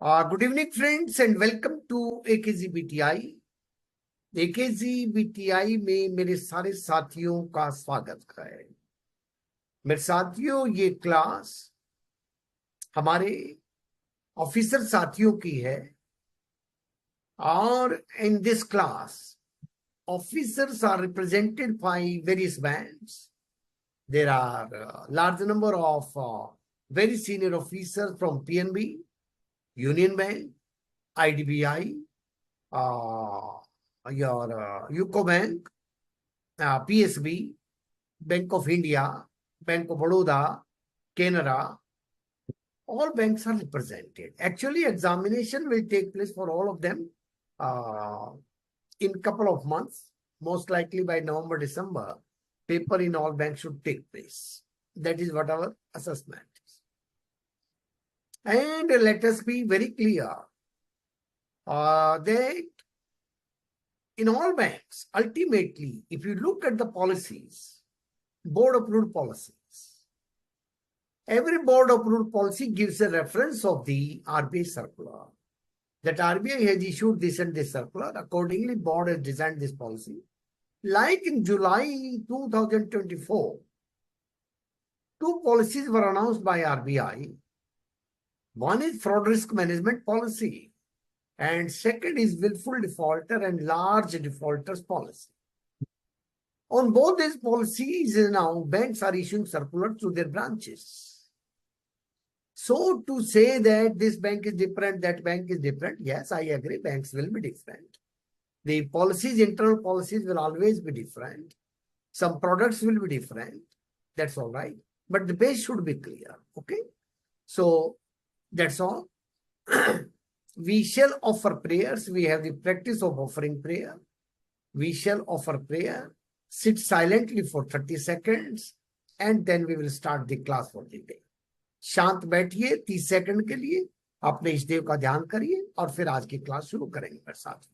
Good evening, friends, and welcome to AKZ BTI. AKZ BTI में मेरे सारे साथियों का स्वागत है। मेरे साथियों, ये क्लास हमारे ऑफिसर साथियों की है और in this class, officers are represented by various bands. There are a large number of very senior officers from PNB, Union Bank, IDBI, your UCO Bank, PSB, Bank of India, Bank of Baroda, Canara. All banks are represented. Actually, examination will take place for all of them in couple of months. Most likely by November, December, paper in all banks should take place. That is what our assessment is. And let us be very clear that in all banks, ultimately, if you look at the policies, board approved policies, every board approved policy gives a reference of the RBI circular. That RBI has issued this and this circular. Accordingly, board has designed this policy. Like in July 2024, two policies were announced by RBI. One is fraud risk management policy, and second is willful defaulter and large defaulters policy. On both these policies, now banks are issuing circulars to their branches. So to say that this bank is different, that bank is different, yes, I agree, banks will be different. The policies, internal policies will always be different. Some products will be different. That's all right. But the base should be clear. Okay. So that's all. We shall offer prayers. We have the practice of offering prayer. We shall offer prayer. Sit silently for 30 seconds and then we will start the class for the day. शांत बैठिए 30 second के लिए, अपने इष्ट देव का ध्यान करिए और फिर आज की क्लास शुरू करेंगे मेरे साथ।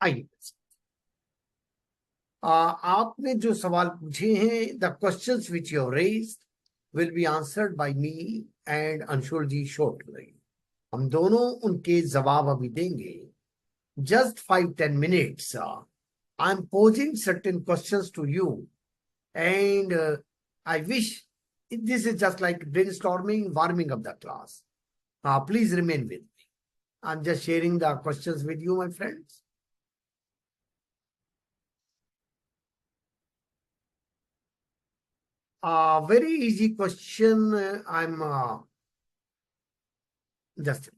आइए, आपने जो सवाल पूछे हैं, the questions which you have raised will be answered by me and Anshul ji shortly. हम दोनों उनके जवाब अभी देंगे। Just 5-10 minutes. I'm posing certain questions to you, and I wish this is just like brainstorming, warming up the class. Please remain with me. I'm just sharing the questions with you, my friends. Very easy question. I'm just.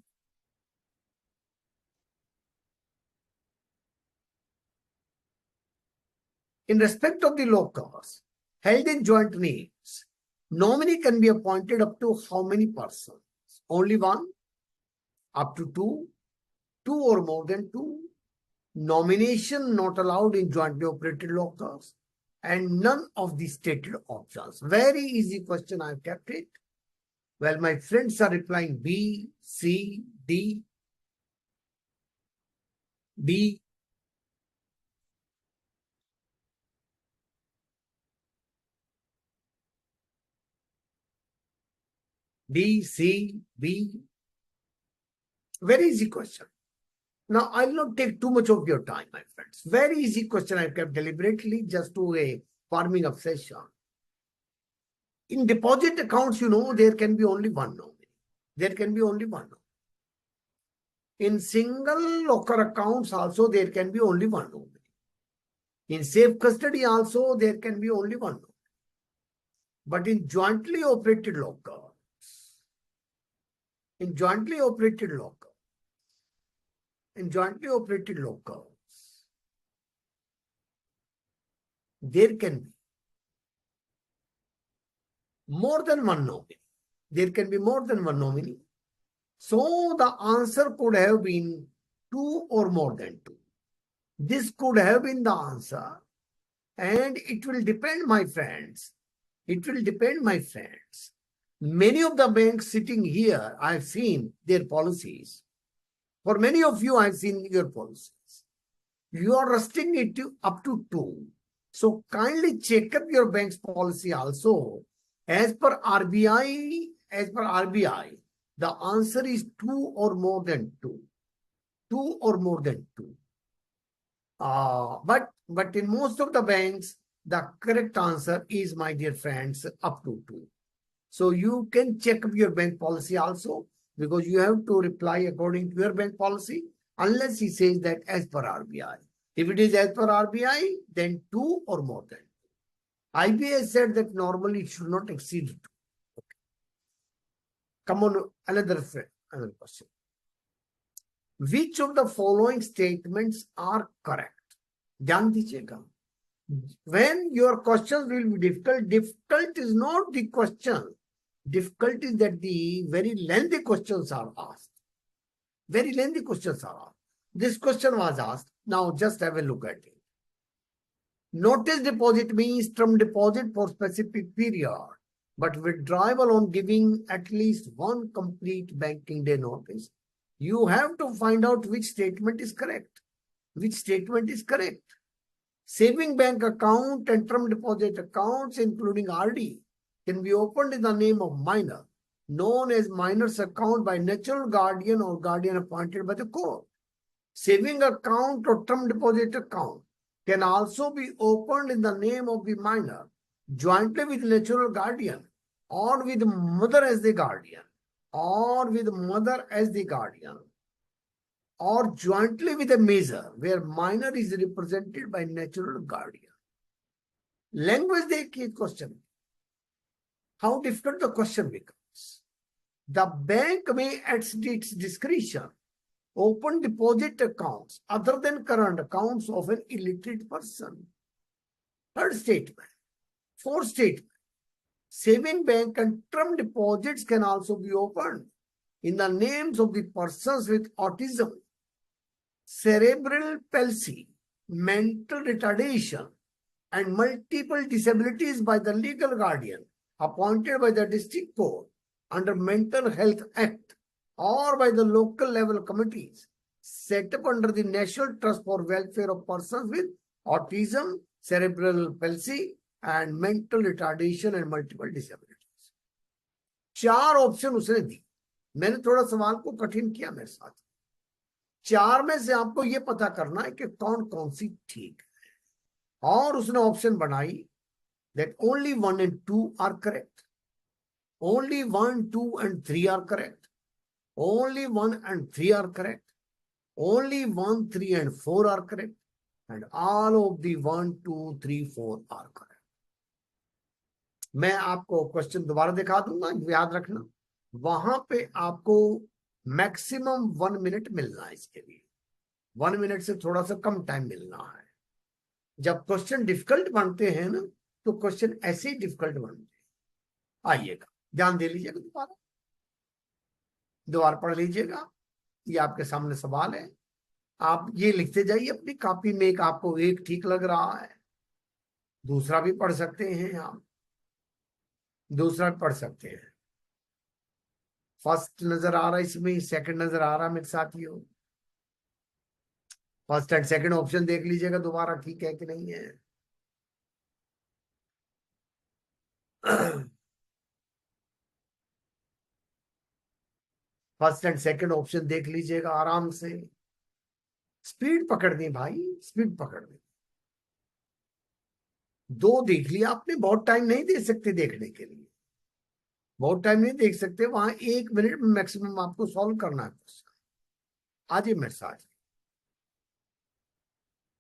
In respect of the locals held in joint names, nominee can be appointed up to how many persons? Only one? Up to two? Two or more than two? Nomination not allowed in jointly operated locals, and none of the stated options. Very easy question, I've kept it. Well, my friends are replying B, C, D, B. D, C, B. Very easy question. Now, I'll not take too much of your time, my friends. Very easy question I've kept deliberately just to a farming of session. In deposit accounts, you know, there can be only one nominee. There can be only one nominee. In single locker accounts also, there can be only one nominee. In safe custody also, there can be only one nominee. But in jointly operated lockers, there can be more than one nominee. There can be more than one nominee. So the answer could have been 2 or more than 2. This could have been the answer, and it will depend, my friends. It will depend, my friends. Many of the banks sitting here, I've seen their policies. For many of you, I've seen your policies. You are restricting it to up to 2. So kindly check up your bank's policy also. As per RBI, the answer is 2 or more than 2. 2 or more than 2. But in most of the banks, the correct answer is, my dear friends, up to 2. So you can check up your bank policy also, because you have to reply according to your bank policy, unless he says that as per RBI. If it is as per RBI, then 2 or more than 2. IBA said that normally it should not exceed 2. Okay. Come on, another question. Which of the following statements are correct? ध्यान दीजिएगा. When your questions will be difficult is not the question. Difficult is that the very lengthy questions are asked. Very lengthy questions are asked. This question was asked. Now just have a look at it. Notice deposit means term deposit for specific period, but withdrawal on giving at least one complete banking day notice. You have to find out which statement is correct. Which statement is correct? Saving bank account and term deposit accounts, including RD, can be opened in the name of minor, known as minor's account by natural guardian or guardian appointed by the court. Saving account or term deposit account can also be opened in the name of the minor, jointly with natural guardian, or with mother as the guardian, or jointly with a major, where minor is represented by natural guardian. Language देखिए question. How difficult the question becomes. The bank may, at its discretion, open deposit accounts other than current accounts of an illiterate person. Third statement. Fourth statement. Saving bank and term deposits can also be opened in the names of the persons with autism, cerebral palsy, mental retardation, and multiple disabilities by the legal guardian appointed by the district court under Mental Health Act, or by the local level committees set up under the National Trust for Welfare of Persons with Autism, Cerebral Palsy, and Mental Retardation and Multiple Disabilities. 4 option उसने दी. मैंने थोड़ा सवाल को कठिन किया मेरे साथ. 4 में से आपको ये पता करना है कि कौन कौन सी ठीक है. और उसने ऑप्शन बनाई that only 1 and 2 are correct. Only 1, 2 and 3 are correct. Only 1 and 3 are correct. Only 1, 3 and 4 are correct. And all of the 1, 2, 3, 4 are correct. मैं आपको क्वेश्चन दोबारा दिखा दूंगा, याद रखना. वहां पे आपको मैक्सिमम 1 मिनट मिलना है. इसके लिए 1 मिनट से थोड़ा सा कम टाइम मिलना है. जब क्वेश्चन डिफिकल्ट बनते हैं ना, तो क्वेश्चन ऐसे ही डिफिकल्ट बनते हैं. आइएगा, ध्यान दे लीजिएगा, दोबारा पढ़ लीजिएगा. ये आपके सामने सवाल है. आप ये लिखते जाइए अपनी कॉपी में. एक आपको एक ठीक लग रहा है, दूसरा भी पढ़ सकते हैं आप. दूसरा भी पढ़ सकते हैं. फर्स्ट नजर आ रहा है इसमें, सेकंड नजर आ रहा है मेरे साथियों. फर्स्ट एंड सेकंड ऑप्शन देख लीजिएगा दोबारा, ठीक है कि नहीं है. फर्स्ट एंड सेकंड ऑप्शन देख लीजिएगा आराम से. स्पीड पकड़ दी भाई, स्पीड पकड़ दी. 2 देख लिया आपने. बहुत टाइम नहीं दे सकते देखने के लिए, बहुत टाइम नहीं देख सकते. वहां 1 मिनट में मैक्सिमम आपको सॉल्व करना है. आज ये मेरे साथ.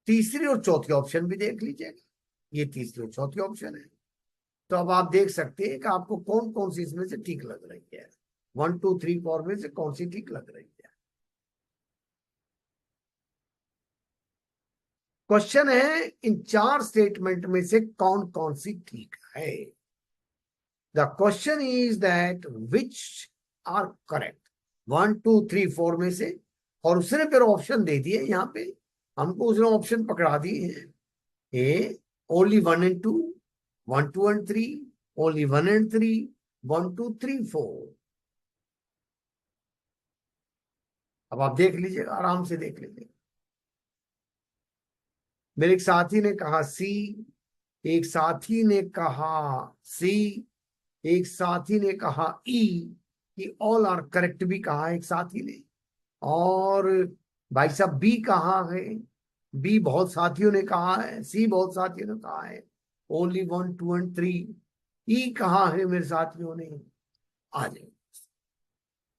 तीसरी और चौथी ऑप्शन भी देख लीजिएगा. ये तीसरी और चौथी ऑप्शन है. तो अब आप देख सकते हैं कि आपको कौन कौन सी इसमें से ठीक लग रही है. 1, 2, 3, 4 में से कौन सी ठीक लग रही है. क्वेश्चन है इन 4 स्टेटमेंट में से कौन कौन सी ठीक है. The question is that which are correct. 1 2 3 4 में से, और उसने फिर ऑप्शन दे दिए यहाँ पे हमको, उसने ऑप्शन पकड़ा दिए हैं, A only 1 and 2, 1 2 and 3, only 1 and 3, 1 2 3 4। अब आप देख लीजिएगा, आराम से देख लीजिए। मेरे एक साथी ने कहा सी, एक साथी ने कहा सी, एक साथी ने कहा ई, कि ऑल आर करेक्ट भी कहा एक साथी ने, और भाई साहब बी कहा है, बी बहुत साथियों ने कहा है, सी बहुत साथियों ने कहा है, ओनली 1 2 and 3, ई कहा है मेरे साथियों ने। आ जाए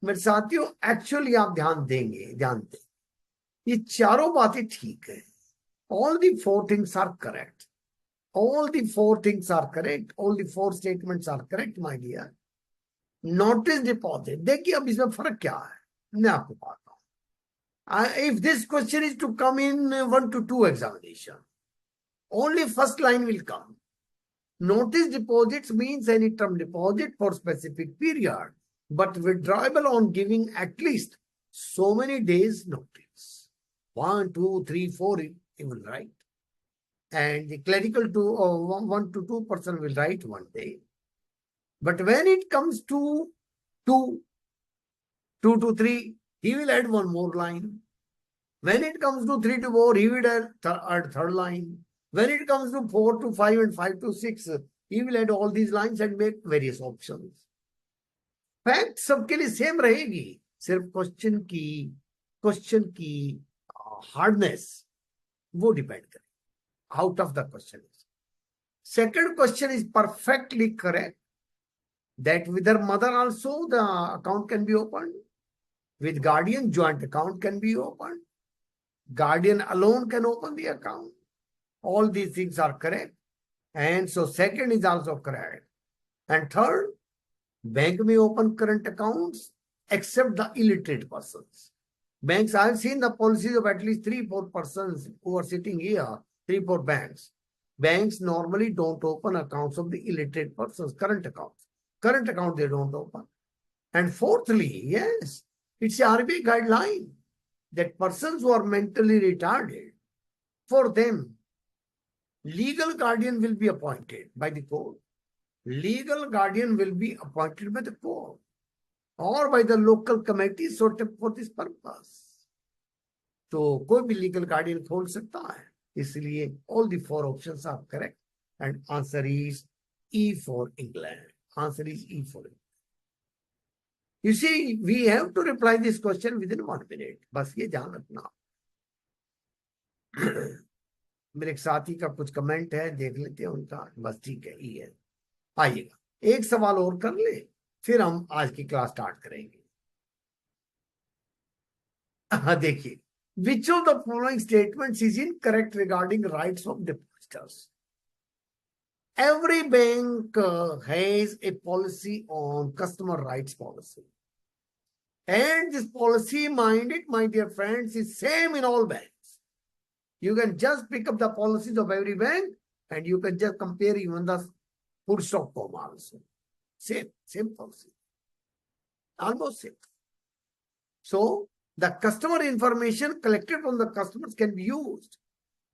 मेरे साथियों, एक्चुअली आप ध्यान देंगे, ध्यान दें, ये चारों बातें ठीक है, all the four things are correct, all the four things are correct, all the four statements are correct my dear। Notice deposit देखिए, अब इसमें फर्क क्या है मैं आपको बताता हूं। If this question is to come in 1 to 2 examination, only first line will come। Notice deposits means any term deposit for specific period, but withdrawable on giving at least so many days notice। 1 2 3 4 you will write, and the clerical 1 to 2% will write 1 day। But when it comes to 2 2 to 3, he will add one more line। When it comes to 3 to 4, he will add third line। When it comes to 4 to 5 and 5 to 6, he will add all these lines and make various options। Fact सबके लिए same रहेगी, सिर्फ question की hardness वो depend करे out of the question. Second question is perfectly correct, that with their mother also the account can be opened, with guardian joint account can be opened, guardian alone can open the account, all these things are correct, and so second is also correct। And third, bank may open current accounts except the illiterate persons। Banks, I have seen the policies of at least 3 4 persons who are sitting here, 3 4 banks, banks normally don't open accounts of the illiterate persons, current account they don't open। And fourthly, yes, it's a RBI guideline that persons who are mentally retarded, for them legal guardian will be appointed by the court, legal guardian will be appointed by the court or by the local committee sort of for this purpose। तो कोई भी legal guardian खोल सकता है, इसलिए all the 4 options are correct and answer is E for England। Answer is E for England। You see, we have to reply this question within 1 minute। बस ये ध्यान रखना। मेरे एक साथी का कुछ कमेंट है, देख लेते हैं उनका। बस ठीक है, ई है। आइएगा, एक सवाल और कर ले, फिर हम आज की क्लास स्टार्ट करेंगे। देखिए, which of the following statements is incorrect regarding rights of depositors? Every bank has a policy on customer rights policy, and this policy minded, my dear friends, is same in all banks। You can just pick up the policies of every bank and you can just compare even the full stop comma also, same policy, almost same। So the customer information collected from the customers can be used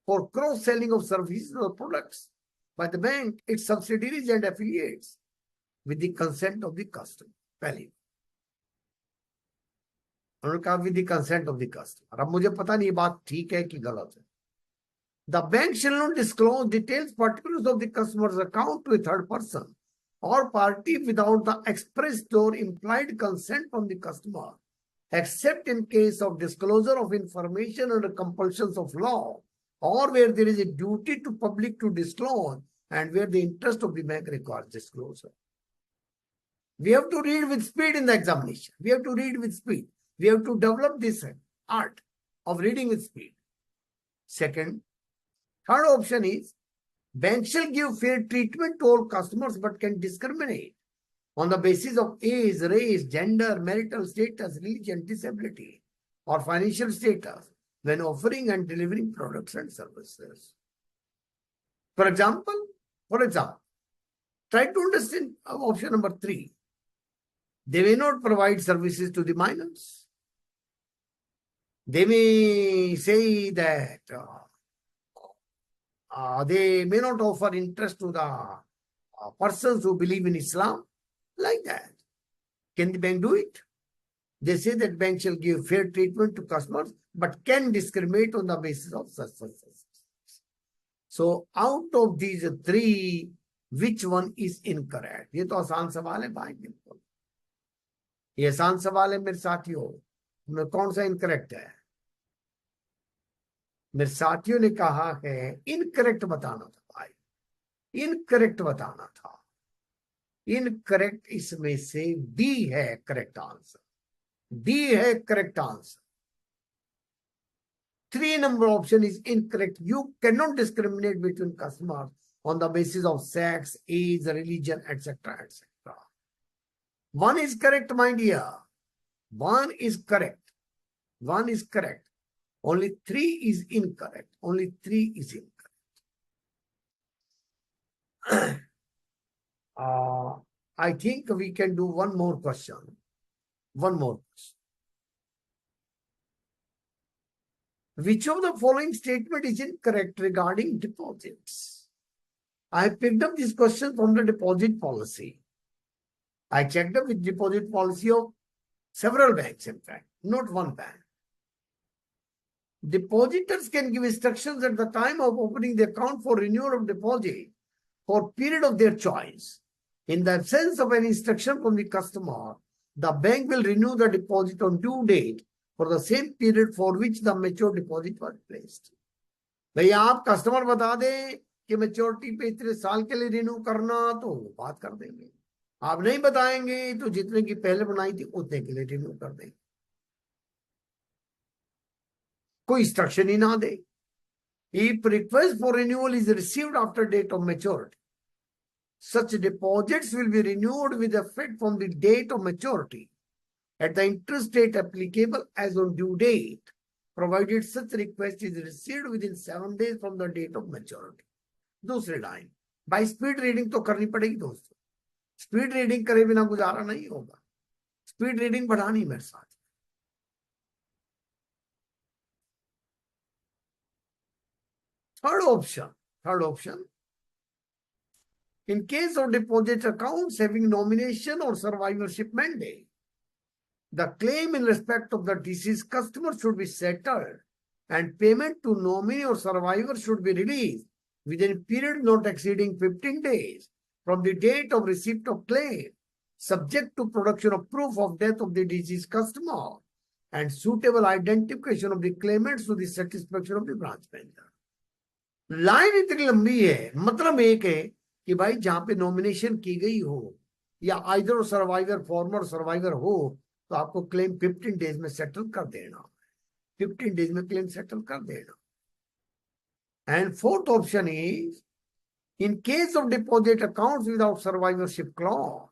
for cross-selling of services or products by the bank, its subsidiaries and affiliates with the consent of the customer। पहली उन्होंने कहा with the consent of the customer। अब मुझे पता नहीं ये बात ठीक है कि गलत है। The bank shall not disclose details, particulars of the customer's account to a third person or party without the expressed or implied consent from the customer, except in case of disclosure of information under compulsions of law, or where there is a duty to public to disclose and where the interest of the bank requires disclosure। We have to read with speed in the examination। We have to read with speed। We have to develop this art of reading with speed। Second, third option is bank shall give fair treatment to all customers but can discriminate on the basis of age, race, gender, marital status, religion, disability, or financial status when offering and delivering products and services। For example, try to understand option number 3। They may not provide services to the minors. They may say that they may not offer interest to the persons who believe in Islam, like that. Can the bank do it? They say that bank shall give fair treatment to customers, but can discriminate on the basis of such. So out of these three, which one is incorrect? ये तो आसान सवाल है भाई, बिल्कुल ये आसान सवाल है मेरे साथियों, में कौन सा इनकरेक्ट है? मेरे साथियों ने कहा है इनकरेक्ट बताना था भाई, इनकरेक्ट बताना था। इनकरेक्ट इसमें से डी है करेक्ट आंसर, डी है correct answer. 3 number option is incorrect. You cannot discriminate between customers on the basis of sex, age, religion, etc., etc. 1 is correct, my dear. 1 is correct. 1 is correct. Only 3 is incorrect. Only 3 is incorrect. I think we can do one more question. One more question. Which of the following statement is incorrect regarding deposits? I picked up this question from the deposit policy. I checked up with deposit policy of several banks, in fact, not one bank. Depositors can give instructions at the time of opening the account for renewal of deposit for period of their choice. In the absence of any instruction from the customer, the bank will renew the deposit on due date for the same period for which the mature deposit was placed. भैया आप customer बता दें कि maturity पे इतने साल के लिए रिन्यू करना, तो बात कर देंगे। आप नहीं बताएंगे तो जितने की पहले बनाई थी उतने के लिए रिन्यू कर देंगे, कोई इंस्ट्रक्शन ही ना दे। If request for renewal is received after date of maturity, such deposits will be renewed with effect from the date of maturity at the interest rate applicable as on due date, provided such request is received within 7 days from the date of maturity. दूसरी line, by speed reading तो करनी पड़ेगी दोस्तों, speed reading करे बिना गुजारा नहीं होगा, स्पीड रीडिंग बढ़ानी मेरे साथ। Third option, in case of deposit accounts having nomination or survivorship mandate, the claim in respect of the deceased customer should be settled and payment to nominee or survivor should be released within a period not exceeding 15 days from the date of receipt of claim, subject to production of proof of death of the deceased customer and suitable identification of the claimants to the satisfaction of the branch manager. Line इतनी लंबी है, मतलब एक है कि भाई जहां पे नॉमिनेशन की गई हो या आइदर सर्वाइवर फॉर्मर सर्वाइवर हो, तो आपको क्लेम 15 डेज में सेटल कर देना, 15 डेज में क्लेम सेटल कर देना। And fourth option is in case of deposit accounts without survivorship clause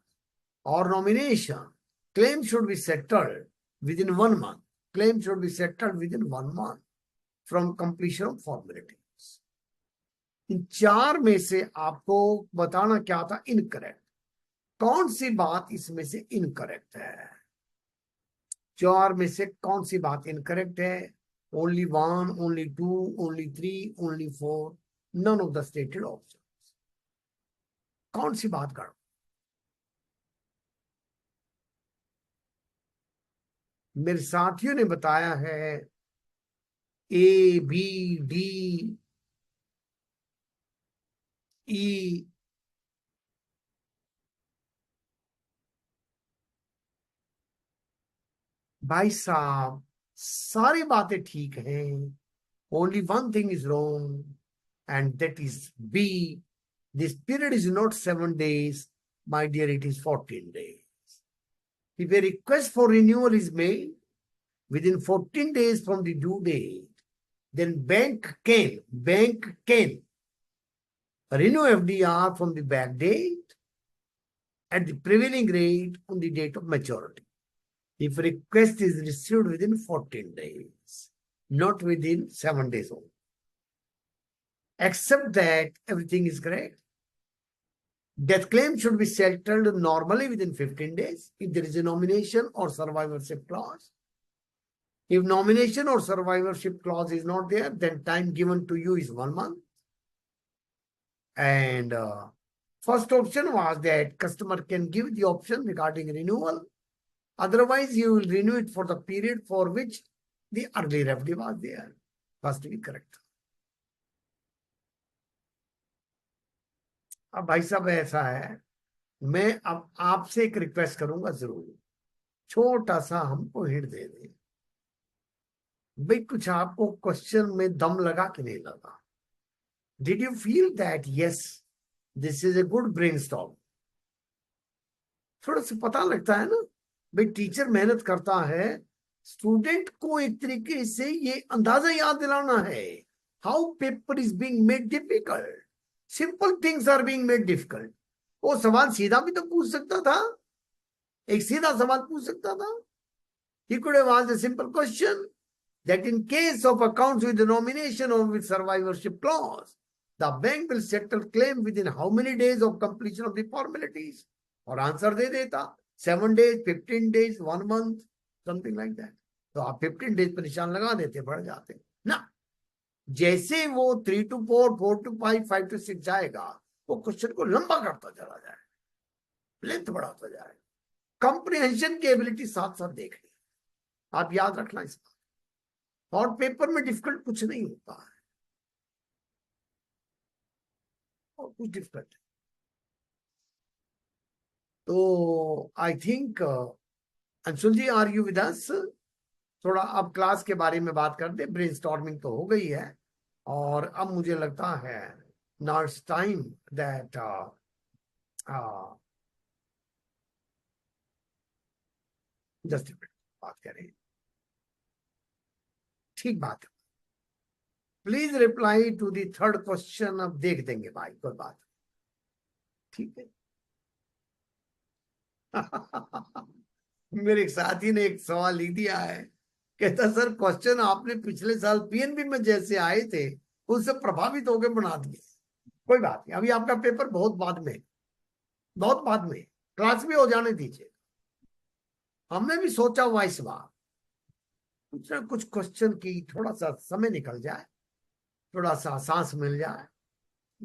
और nomination, claim should be settled within 1 month, claim should be settled within 1 month from completion of formality. इन 4 में से आपको बताना क्या था incorrect, कौन सी बात इसमें से इनकरेक्ट है? 4 में से कौन सी बात इनकरेक्ट है? Only 1, only 2, only 3, only 4, none of the stated options. कौन सी बात कर? मेरे साथियों ने बताया है A, B, D, E, भाई साहब सारी बातें ठीक हैं, only one thing is wrong and that is B. This period is not 7 days, my dear, it is 14 days. If a request for renewal is made within 14 days from the due date, then bank can renew FDR from the back date at the prevailing rate on the date of maturity. If request is received within 14 days, not within 7 days only. Except that everything is correct. Death claim should be settled normally within 15 days if there is a nomination or survivorship clause. If nomination or survivorship clause is not there, then time given to you is 1 month. And first option was that customer can give the option regarding renewal. Otherwise, you will renew it for the period for which the earlier FD was there. First be correct. अब भाई साहब ऐसा है, मैं अब आपसे एक request करूंगा जरूर, छोटा सा हमको हिंट दे दें भाई, कुछ आपको क्वेश्चन में दम लगा कि नहीं लगा? Did you feel that yes, this is a good brainstorm? थोड़ा सा पता लगता है ना भाई, टीचर मेहनत करता है, स्टूडेंट को एक तरीके से ये अंदाजा याद दिलाना है how paper is being made difficult, simple things are being made difficult. वो सवाल सीधा भी तो पूछ सकता था, एक सीधा सवाल पूछ सकता था। He could have asked a simple question that in case of accounts with denomination or with survivorship clause, the bank will settle claim within how many days of completion of the formalities? और answer दे देता 7 days, 15 days, 1 month, something like that. तो आप 15 days पर निशान लगा देते, बढ़ जाते ना। जैसे वो 3 to 4, 4 to 5, 5 to 6 जाएगा, वो क्वेश्चन को लंबा करता चला जाए, लेंथ बढ़ाता जाए, कंप्रिहेंशन की एबिलिटी साथ साथ देखनी, आप याद रखना इस बात। और पेपर में डिफिकल्ट कुछ नहीं होता है, और कुछ डिफिकल्ट। तो I think Anshul ji, are you with us? थोड़ा अब क्लास के बारे में बात कर दे, ब्रेनस्टॉर्मिंग तो हो गई है, और अब मुझे लगता है now it's time that just बात करें। ठीक बात है, please reply to the third question. अब देख देंगे भाई, कोई बात, ठीक है। मेरे साथी ने एक सवाल लिख दिया है, कहता सर क्वेश्चन आपने पिछले साल पीएनबी में जैसे आए थे उससे प्रभावित होकर बना दिए। कोई बात नहीं, अभी आपका पेपर बहुत बाद में, बहुत बाद में, क्लास भी हो जाने दीजिए। हमने भी सोचा हुआ इस बार कुछ ना कुछ क्वेश्चन की थोड़ा सा समय निकल जाए, थोड़ा सा सांस मिल जाए,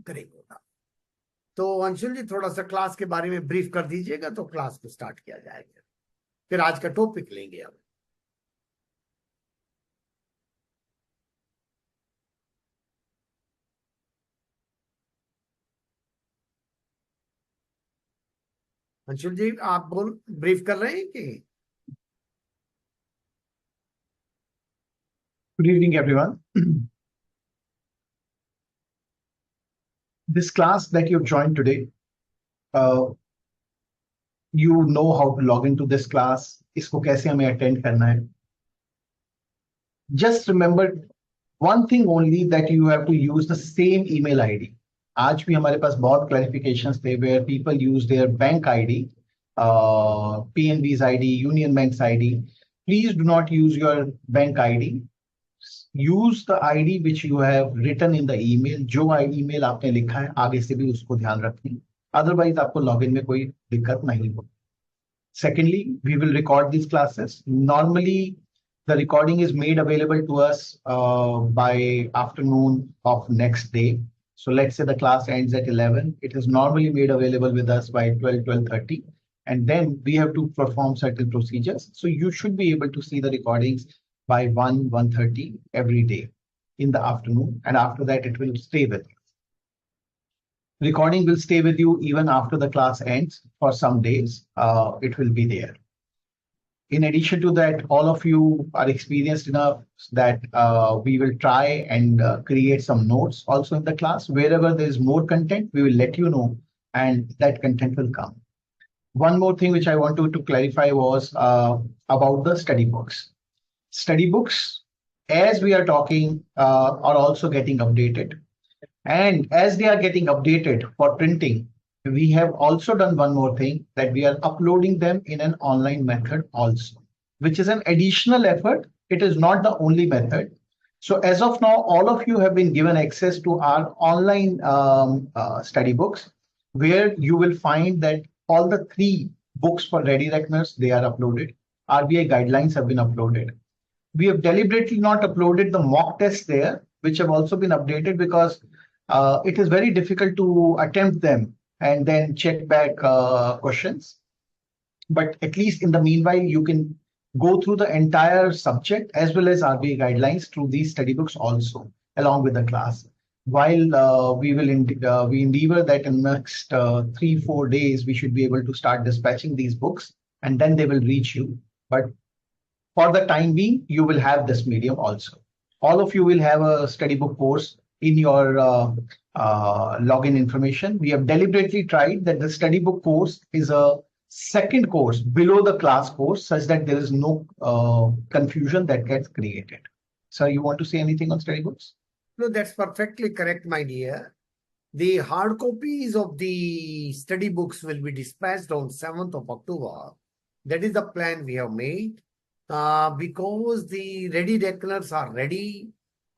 करेंगे। तो अंशुल जी थोड़ा सा क्लास के बारे में ब्रीफ कर दीजिएगा, तो क्लास को स्टार्ट किया जाएगा, फिर आज का टॉपिक लेंगे। अब अंशुल जी आप बोल, ब्रीफ कर रहे हैं कि? Good evening, everyone. This class that you've joined today, you know how to log into this class. इसको कैसे हमें attend करना है? Just remember one thing only, that you have to use the same email ID. आज भी हमारे पास बहुत clarifications थे where people use their bank ID, PNB's ID, Union Bank's ID. Please do not use your bank ID. Use the ID which you have written in the email. जो email आपने लिखा है आगे से भी उसको ध्यान रखें, otherwise आपको login में कोई दिक्कत नहीं होगी। Secondly, we will record these classes. Normally, the recording is made available to us by afternoon of next day. So let's say the class ends at 11. It is normally made available with us by 12, 12:30. And then we have to perform certain procedures. So you should be able to see the recordings by 1, 1:30 every day in the afternoon. And after that, it will stay with you. Recording will stay with you even after the class ends for some days. It will be there. In addition to that, all of you are experienced enough that we will try and create some notes also in the class. Wherever there is more content, we will let you know, and that content will come. One more thing which I wanted to clarify was about the study books. Study books, as we are talking, are also getting updated. And as they are getting updated for printing, we have also done one more thing, that we are uploading them in an online method also, which is an additional effort. It is not the only method. So as of now, all of you have been given access to our online study books. where you will find that all the three books for ready reckoners, they are uploaded. RBI guidelines have been uploaded. We have deliberately not uploaded the mock tests there, which have also been updated because it is very difficult to attempt them and then check back questions. But at least in the meanwhile, you can go through the entire subject as well as RBI guidelines through these study books also, along with the class. While we endeavor that in the next 3-4 days, we should be able to start dispatching these books and then they will reach you. But for the time being, you will have this medium also. All of you will have a study book course in your login information. We have deliberately tried that the study book course is a second course below the class course such that there is no confusion that gets created. Sir, you want to say anything on study books? No, that's perfectly correct, my dear. The hard copies of the study books will be dispatched on 7th of October. That is the plan we have made. Because the ready reckoners are ready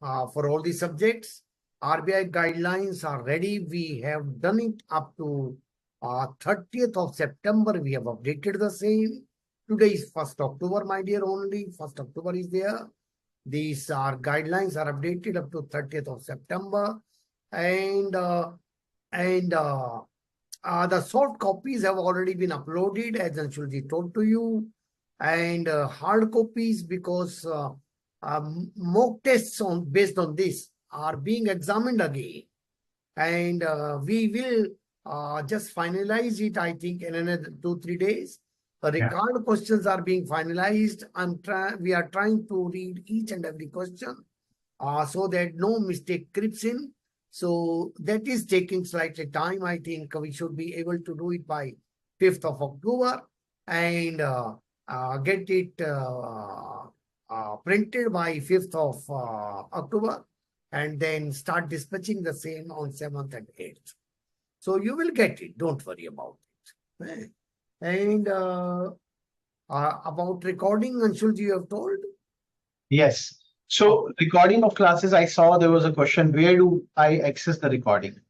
for all the subjects. RBI guidelines are ready. We have done it up to 30th of September. We have updated the same. Today is 1st October, my dear, only. 1st October is there. These guidelines are updated up to 30th of September. And the soft copies have already been uploaded, as Anshulji told to you. And hard copies, because mock tests based on this are being examined again. And we will just finalize it, I think, in another 2-3 days. The record questions are being finalized. We are trying to read each and every question so that no mistake creeps in. So that is taking slightly time. I think we should be able to do it by 5th of October and get it printed by 5th of October and then start dispatching the same on 7th and 8th. So you will get it. Don't worry about it. And about recording, Anshulji, you have told? Yes. So recording of classes, I saw there was a question, where do I access the recording?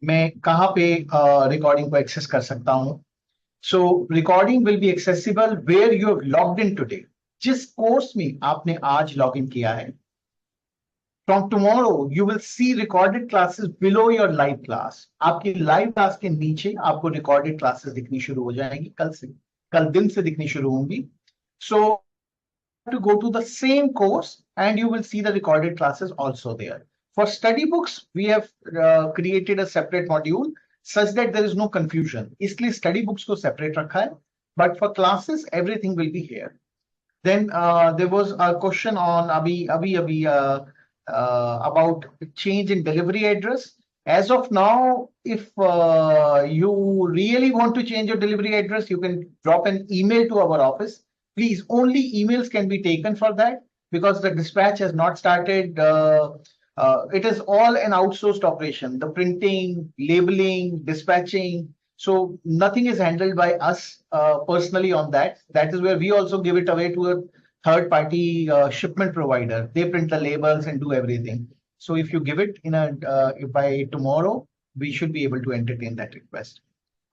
मैं कहाँ पे recording को access कर सकता हूँ? So recording will be accessible where you have logged in today. जिस course में आपने आज login किया है, from tomorrow you will see recorded classes below your live class. आपकी live class के नीचे आपको recorded classes दिखनी शुरू हो जाएंगी कल दिन से दिखनी शुरू होंगी. So to go to the same course and you will see the recorded classes also there. For study books, we have created a separate module such that there is no confusion. इसलिए study books को separate रखा है, but for classes, everything will be here. Then there was a question on about change in delivery address. As of now, if you really want to change your delivery address, you can drop an email to our office. Please, only emails can be taken for that because the dispatch has not started. It is all an outsourced operation. The printing, labeling, dispatching. So nothing is handled by us personally on that. That is where we also give it away to a third-party shipment provider. They print the labels and do everything. So if you give it by tomorrow, we should be able to entertain that request.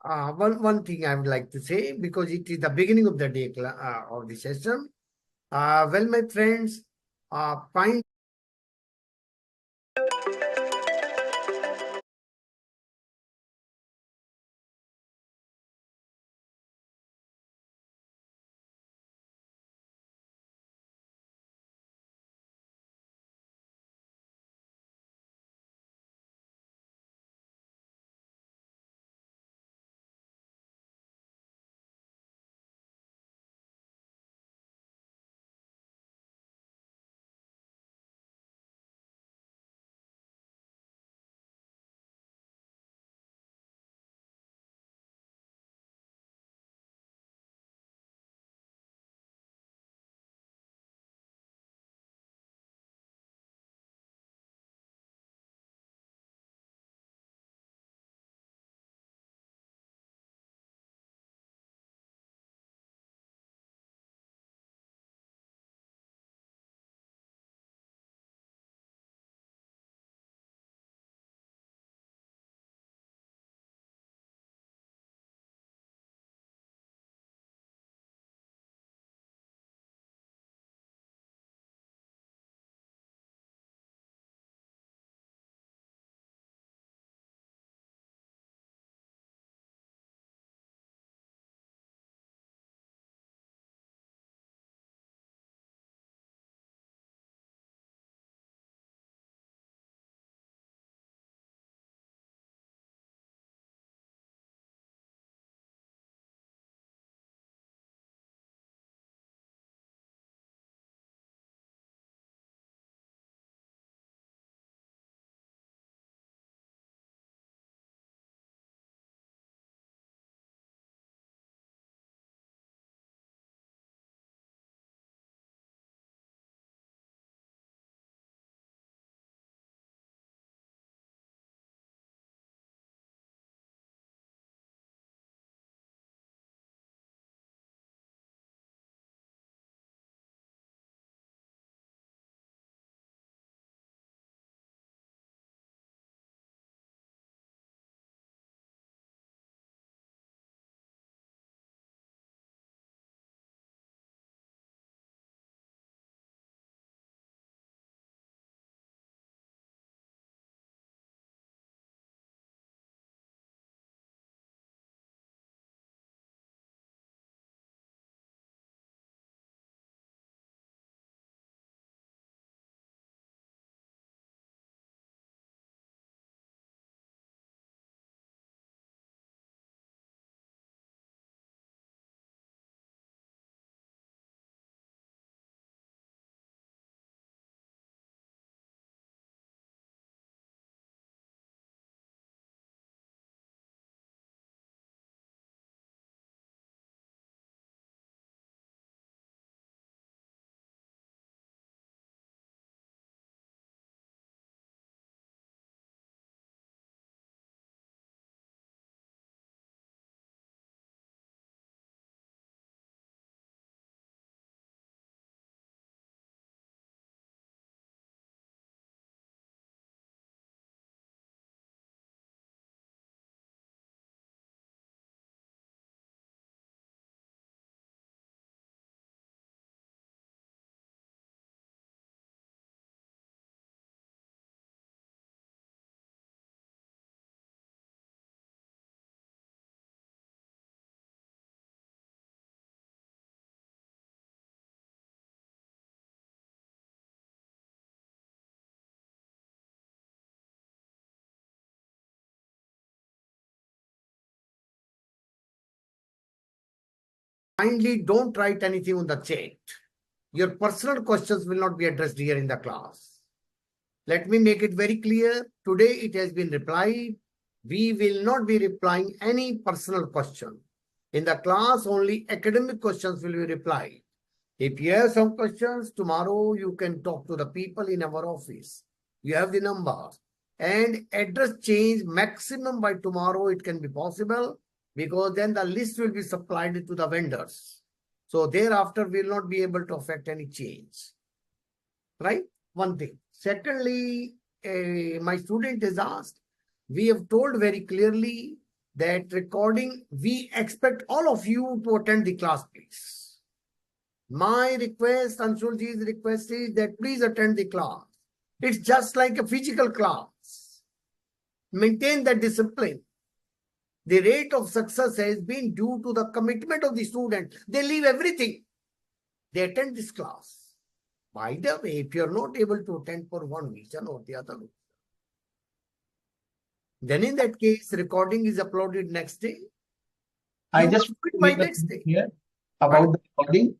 One thing I would like to say, because it is the beginning of the day of the session. Well, my friends, find kindly don't write anything on the chat. Your personal questions will not be addressed here in the class. Let me make it very clear. Today it has been replied. We will not be replying any personal question. In the class, only academic questions will be replied. If you have some questions, tomorrow you can talk to the people in our office. You have the number. And address change maximum by tomorrow it can be possible, because then the list will be supplied to the vendors. So thereafter we will not be able to affect any change. Right? One thing. Secondly, my student is asked, we have told very clearly that recording, we expect all of you to attend the class, please. My request, Anshulji's request is that please attend the class. It's just like a physical class. Maintain that discipline. The rate of success has been due to the commitment of the student. They leave everything. They attend this class. By the way, if you're not able to attend for one reason or the other, then in that case, recording is uploaded next day. I You just must do it make by a next day. here about the recording.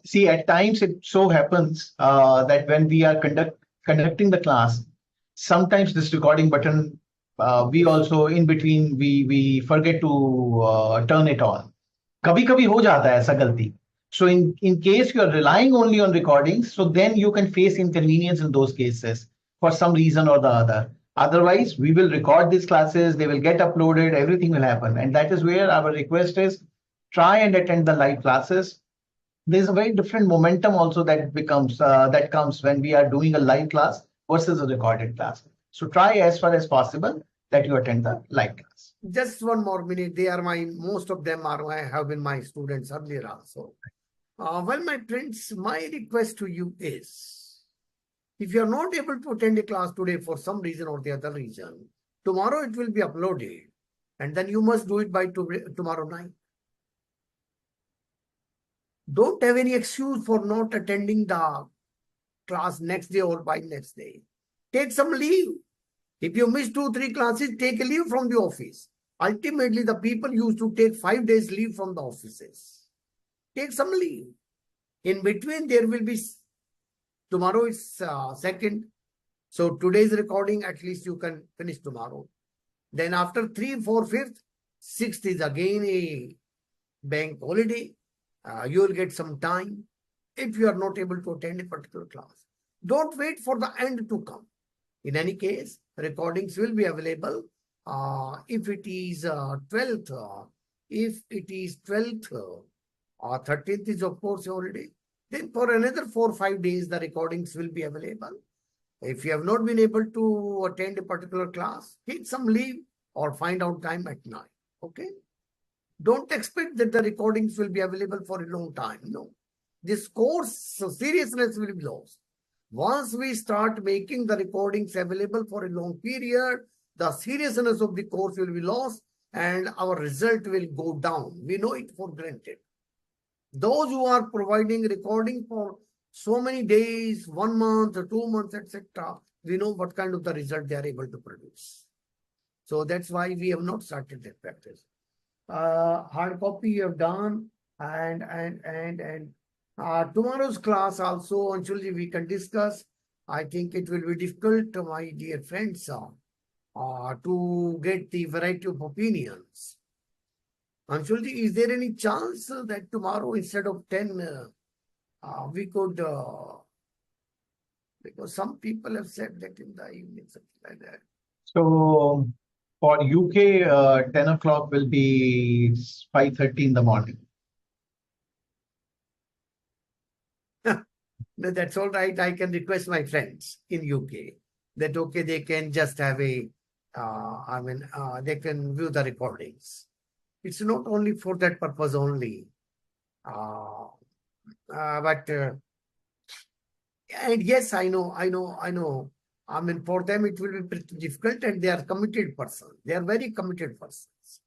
See, at times it so happens that when we are conducting the class, sometimes this recording button, we also in between we forget to turn it on. कभी कभी हो जाता है ऐसा गलती. So in case you are relying only on recordings, so then you can face inconvenience in those cases for some reason or the other. Otherwise, we will record these classes, they will get uploaded, everything will happen. And that is where our request is, try and attend the live classes. There's a very different momentum also that becomes that comes when we are doing a live class versus a recorded class. So try as far as possible that you attend the live class. Just one more minute. They are most of them have been my students earlier also. Well, my friends, my request to you is, if you are not able to attend a class today for some reason or the other reason, tomorrow it will be uploaded, and then you must do it by tomorrow night. Don't have any excuse for not attending the class next day or by next day. Take some leave. If you miss 2-3 classes, take a leave from the office. Ultimately, the people used to take 5 days leave from the offices. Take some leave. In between, there will be, tomorrow is 2nd. So today's recording, at least you can finish tomorrow. Then after 3, 4, 5th, 6th is again a bank holiday. You will get some time if you are not able to attend a particular class. Don't wait for the end to come. In any case, recordings will be available. If it is 12th, if it is 12th, 13th is of course holiday, then for another 4 or 5 days, the recordings will be available. If you have not been able to attend a particular class, take some leave or find out time at night. Okay? Don't expect that the recordings will be available for a long time. No. This course seriousness will be lost. Once we start making the recordings available for a long period, the seriousness of the course will be lost and our result will go down. We know it for granted. Those who are providing recording for so many days, 1 month, 2 months, etc., we know what kind of the result they are able to produce. So that's why we have not started that practice. Hard copy you have done, and tomorrow's class also, Anshulji, we can discuss. I think it will be difficult, my dear friends, to get the variety of opinions. Anshulji, is there any chance that tomorrow instead of 10, we could, because some people have said that in the evening, something like that. So for UK, 10 o'clock will be 5:30 in the morning. No, that's all right. I can request my friends in UK that, okay, they can just have a, they can view the recordings. It's not only for that purpose only. And yes, I know. I mean, for them, it will be pretty difficult, and they are committed persons. They are very committed persons.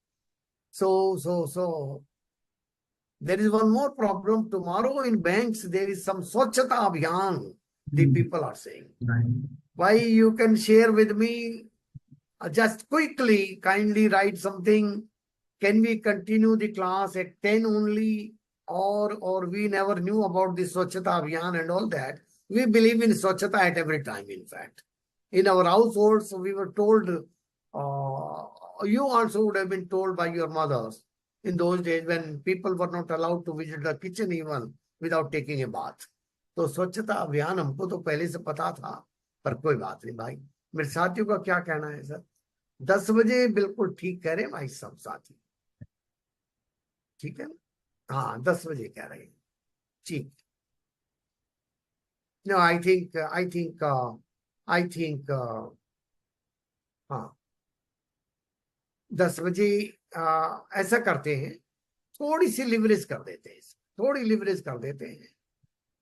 So there is one more problem. Tomorrow in banks, there is some Swachhata Abhiyan, the people are saying. Right. Why, you can share with me, just quickly, kindly write something can we continue the class at 10 only, or we never knew about the Swachhata Abhiyan and all that? We believe in Swachhata at every time, in fact. In our households, we were told, you also would have been told by your mothers in those days when people were not allowed to visit the kitchen even without taking a bath. तो स्वच्छता अभियान हमको तो पहले से पता था, पर कोई बात नहीं भाई। मेरे साथियों का क्या कहना है सर? 10 बजे बिल्कुल ठीक कह रहे हैं भाई सब साथी, ठीक है ना? हाँ 10 बजे कह रहे हैं, ठीक। नो आई थिंक हाँ 10 बजे ऐसा करते हैं, थोड़ी सी लिवरेज कर देते हैं, थोड़ी लिवरेज कर देते हैं,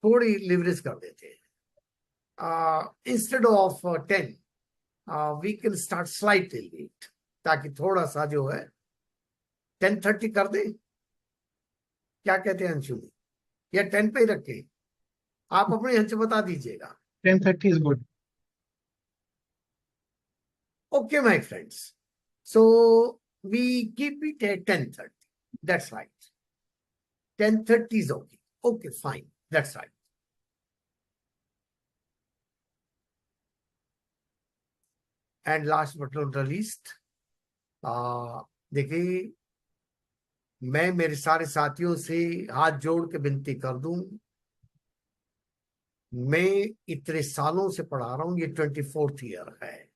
थोड़ी लिवरेज कर देते हैं। Instead of 10 we can start slightly late, ताकि थोड़ा सा जो है 10:30 कर दें। क्या कहते हैं अंशु, या 10 पे ही रखें? आप अपने यहाँ से बता दीजिएगा। 10:30 is good. Okay, my friends. So we keep it at 10:30. That's right. 10:30 is okay. Okay, fine. That's right. And last but not the least, देखिए मैं मेरे सारे साथियों से हाथ जोड़ के विनती कर दूं, मैं इतने सालों से पढ़ा रहा हूं, ये 24th ईयर है,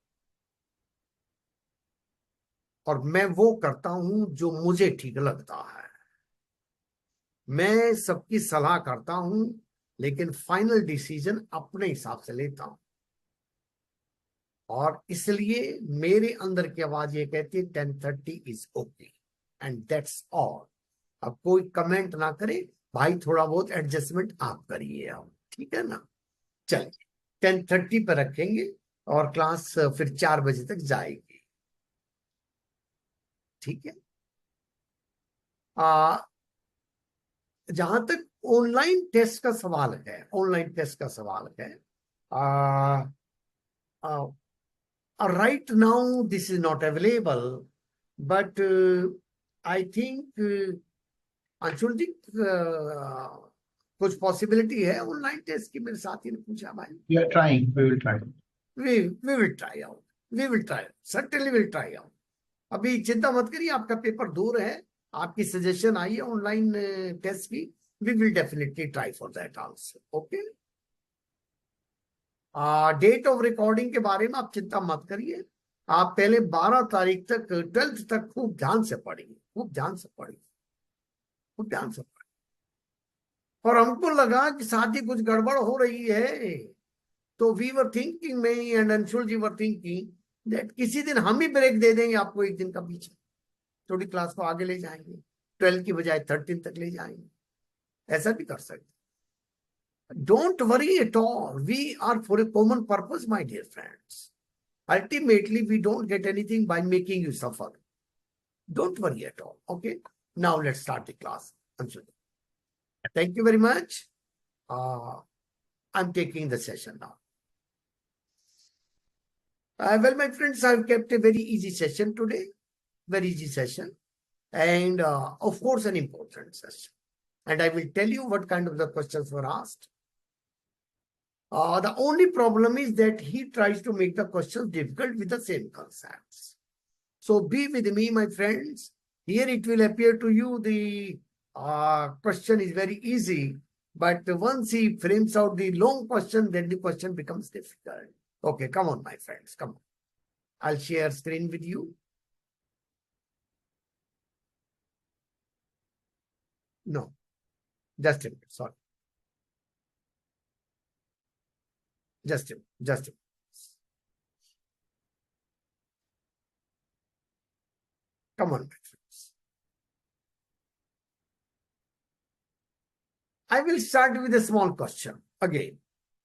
और मैं वो करता हूं जो मुझे ठीक लगता है। मैं सबकी सलाह करता हूं, लेकिन फाइनल डिसीजन अपने हिसाब से लेता हूं, और इसलिए मेरे अंदर की आवाज ये कहती है 10:30 is okay and that's all. अब कोई कमेंट ना करे भाई, थोड़ा बहुत एडजस्टमेंट आप करिए अब, ठीक है ना? चलिए 10:30 पर रखेंगे और क्लास फिर 4 बजे तक जाएगी, ठीक है? जहां तक ऑनलाइन टेस्ट का सवाल है, ऑनलाइन टेस्ट का सवाल है, right now this is not available, but I think Anshul जी कुछ पॉसिबिलिटी है ऑनलाइन टेस्ट की? मेरे साथी ने पूछा भाई। We are trying. We will try. we will try out. We will try. Certainly will try out. अभी चिंता मत करिए, आपका पेपर दूर है, आपकी सजेशन आई है ऑनलाइन टेस्ट की, we will definitely try for that also. Okay. Date of recording के बारे में आप चिंता मत करिए, आप पहले 12 तारीख तक 12th तक खूब ध्यान से पढ़िए, खूब ध्यान से पढ़िए, खूब ध्यान से पढ़िए। और हमको लगा कि साथ ही कुछ गड़बड़ हो रही है, तो वी वर थिंकिंग, मैं and Anshul ji were thinking that किसी दिन हम ही ब्रेक दे देंगे आपको, एक दिन का पीछे थोड़ी क्लास को आगे ले जाएंगे, 12 की बजाय 13 तक ले जाएंगे, ऐसा भी कर सकते। Don't worry at all. We are for a common purpose, my dear friends. Ultimately, we don't get anything by making you suffer. Don't worry at all. Okay. Now let's start the class. Thank you very much. I'm taking the session now. Well, my friends, I've kept a very easy session today. Very easy session. And of course, an important session. And I will tell you what kind of the questions were asked. The only problem is that he tries to make the questions difficult with the same concepts. So be with me, my friends. Here it will appear to you the question is very easy, but once he frames out the long question, then the question becomes difficult. Okay, come on, my friends, come on. I'll share screen with you. No, just a minute, sorry. Just a minute. Come on, my friends. I will start with a small question again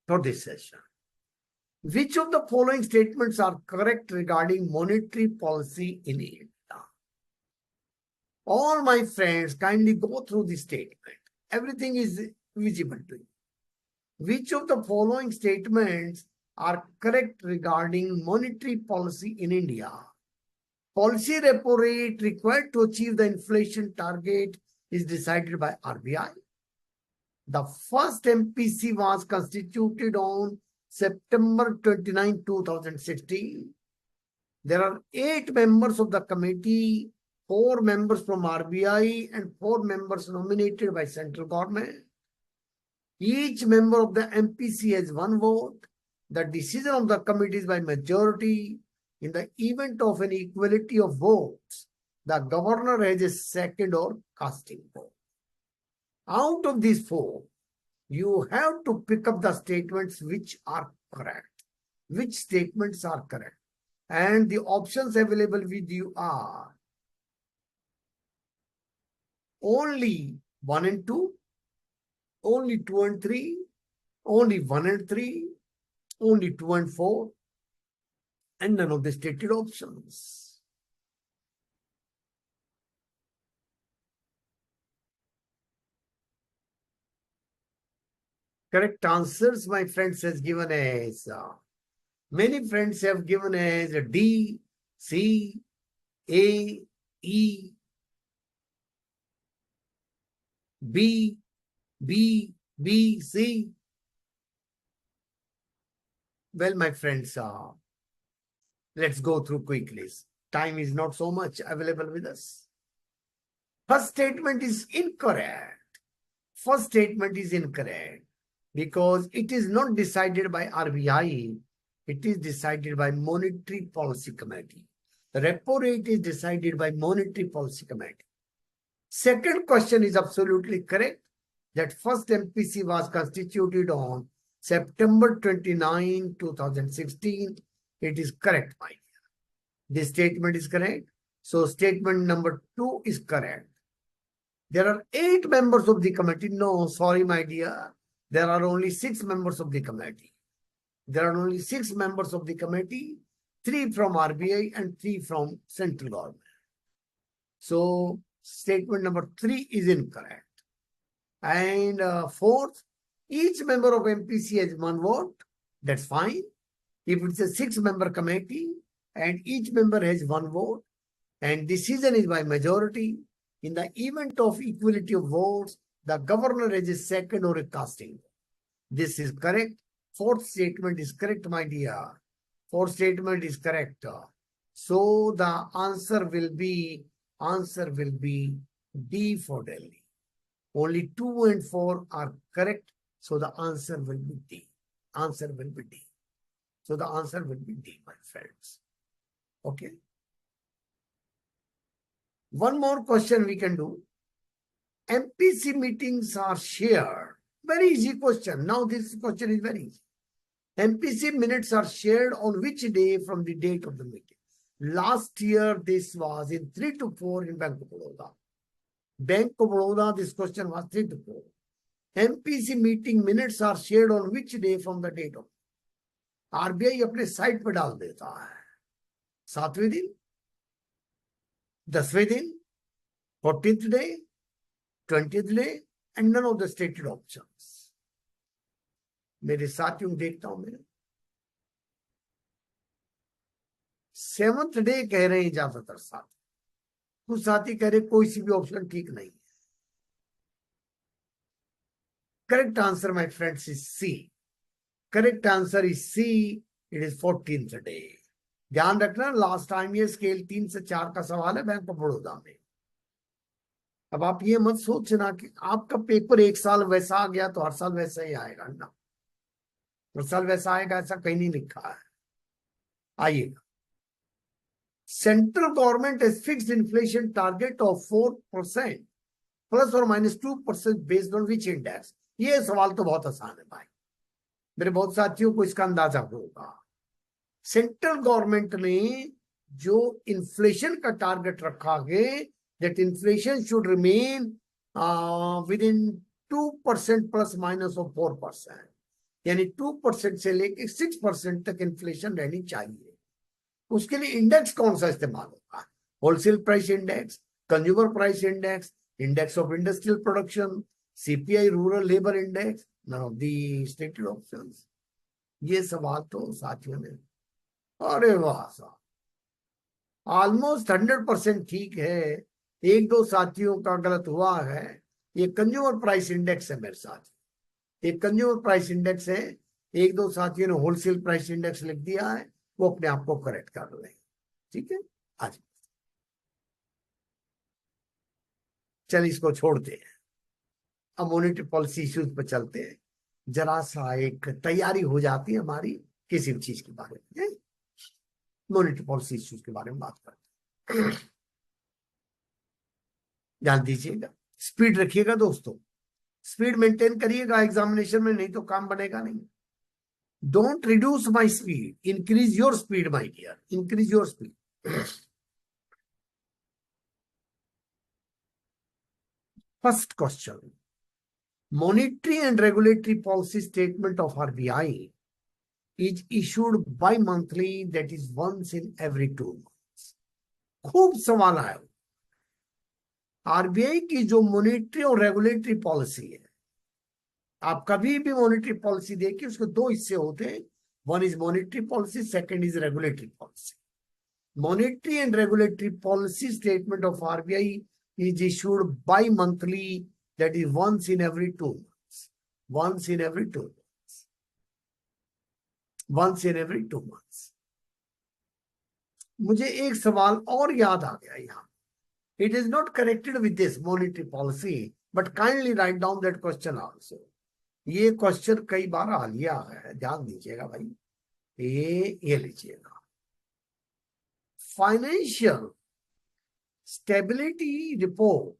for this session. Which of the following statements are correct regarding monetary policy in India? All my friends, kindly go through the statement. Everything is visible to you. Which of the following statements are correct regarding monetary policy in India? policy repo rate required to achieve the inflation target is decided by RBI. The first MPC was constituted on September 29, 2016. There are 8 members of the committee, 4 members from RBI and 4 members nominated by central government. Each member of the MPC has 1 vote. The decision of the committee is by majority. In the event of an equality of votes, the governor has a second or casting vote. Out of these 4, you have to pick up the statements which are correct. Which statements are correct? And the options available with you are only 1 and 2, only 2 and 3, only 1 and 3, only 2 and 4, and none of the stated options. Correct answers, my friends, has given as many friends have given as D, C, A, E, B, B, B, C. Well, my friends, let's go through quickly. Time is not so much available with us. First statement is incorrect. First statement is incorrect because it is not decided by RBI. It is decided by Monetary Policy Committee. The repo rate is decided by Monetary Policy Committee. Second question is absolutely correct. That first MPC was constituted on September 29, 2016. It is correct, my dear. This statement is correct. So statement number 2 is correct. There are 8 members of the committee. No, sorry, my dear. There are only 6 members of the committee. There are only 6 members of the committee, 3 from RBI and 3 from central government. So statement number 3 is incorrect. And fourth, each member of MPC has 1 vote. That's fine. If it's a 6-member committee and each member has 1 vote and decision is by majority, in the event of equality of votes, the governor has a second or a casting. This is correct. Fourth statement is correct, my dear. Fourth statement is correct. So the answer will be D for Delhi. Only 2 and 4 are correct. So the answer will be D. Answer will be D. So the answer will be D, my friends. Okay. One more question we can do. MPC meetings are shared. Very easy question. Now this question is very easy. MPC minutes are shared on which day from the date of the meeting? Last year, this was in 3 to 4 in Bank of Baroda. Bank of Baroda, this question was 3 to 4. MPC meeting minutes are shared on which day from the date of? RBI अपने site पर डाल देता है 7वें दिन, 10वें दिन, 14th day, 20th day, and none of the stated options. मेरे साथियों देखता हूं मैं 7th डे कह रहे हैं ज्यादातर साथी, कुछ साथी कह रहे कोई सी भी ऑप्शन ठीक नहीं है. Correct answer, my friends, is C. Correct answer is C. It is 14th day. ध्यान रखना, लास्ट टाइम ये स्केल 3 से 4 का सवाल है बैंक ऑफ बड़ौदा में. अब आप ये मत सोचना कि आपका पेपर एक साल वैसा आ गया तो हर साल वैसा ही आएगा ना. हर साल वैसा आएगा ऐसा कहीं नहीं लिखा है. आइएगा. Central government has fixed inflation target of 4% plus or minus 2% based on which index? ये सवाल तो बहुत आसान है भाई, मेरे बहुत साथियों को इसका अंदाजा होगा. सेंट्रल गवर्नमेंट ने जो इन्फ्लेशन का टारगेट रखा है, that inflation should remain with in 2% plus minus of 4%, यानी 2% से लेके 6% तक इन्फ्लेशन रहनी चाहिए. उसके लिए इंडेक्स कौन सा इस्तेमाल होगा? Wholesale price index, consumer price index, index of industrial production, CPI rural labour index, none of the stated options. ये सवाल तो साथियों ने, अरे वाह साहब, ऑलमोस्ट 100% ठीक है, एक दो साथियों का गलत हुआ है। ये कंज्यूमर प्राइस इंडेक्स है मेरे साथ, ये कंज्यूमर प्राइस इंडेक्स है। एक दो साथियों ने होलसेल प्राइस इंडेक्स लिख दिया है, वो अपने आप को करेक्ट कर लेंगे। ठीक है, आज चल इसको छोड़ते हैं, अब मॉनेटरी पॉलिसी इश्यूज पर चलते हैं। जरा सा एक तैयारी हो जाती है हमारी किसी भी चीज के बारे में, मॉनेटरी पॉलिसी इश्यूज के बारे में बात करते हैं। ध्यान दीजिएगा, स्पीड रखिएगा दोस्तों, स्पीड मेंटेन करिएगा एग्जामिनेशन में, नहीं तो काम बनेगा नहीं। Don't reduce my speed, increase your speed my dear, increase your speed. First question, monetary and regulatory policy statement of RBI is issued bi-monthly, that is once in every 2 months. खूब सवाल आया, RBI की जो monetary और regulatory policy है, आप कभी भी मॉनेटरी पॉलिसी देखिए उसके दो हिस्से होते हैं, one is monetary policy, second is regulatory policy. Monetary and regulatory policy statement of RBI is issued bi-monthly, that is once in every 2 months, once in every 2 months, once in every 2 months। मुझे एक सवाल और याद आ गया यहाँ, it is not connected with this monetary policy, but kindly write down that question also। ये question कई बार आ लिया है, ध्यान दीजिएगा भाई, ये लीजिएगा। Financial stability report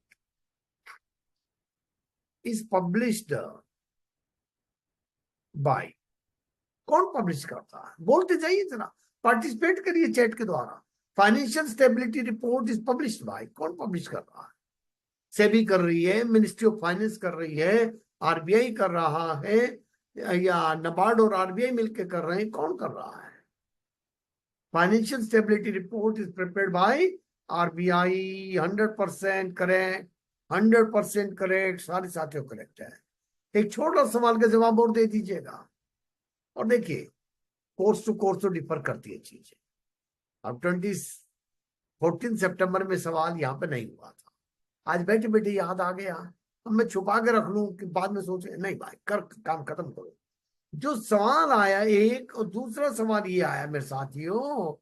is published by, कौन पब्लिश करता है, बोलते जाइए जरा, पार्टिसिपेट करिए चैट के द्वारा। Financial stability report is published by, कौन पब्लिश कर रहा है? सेबी कर रही है, मिनिस्ट्री ऑफ फाइनेंस कर रही है, आरबीआई कर रहा है, या नबार्ड और आरबीआई मिलकर कर रहे हैं, कौन कर रहा है? Financial stability report is prepared by RBI. 100% correct, 100% correct, सारे साथियों करेक्ट है। एक छोटा सवाल का जवाब और दे दीजिएगा। और देखिए, कोर्स टू कोर्स तो डिफर करती है चीजें। अब 14 सितंबर में सवाल यहाँ पे नहीं हुआ था, आज बैठे बैठे याद आ गया, अब मैं छुपा के रख लूं कि बाद में सोचे, नहीं भाई, कर काम खत्म करो। जो सवाल आया एक, और दूसरा सवाल ये आया मेरे साथियों,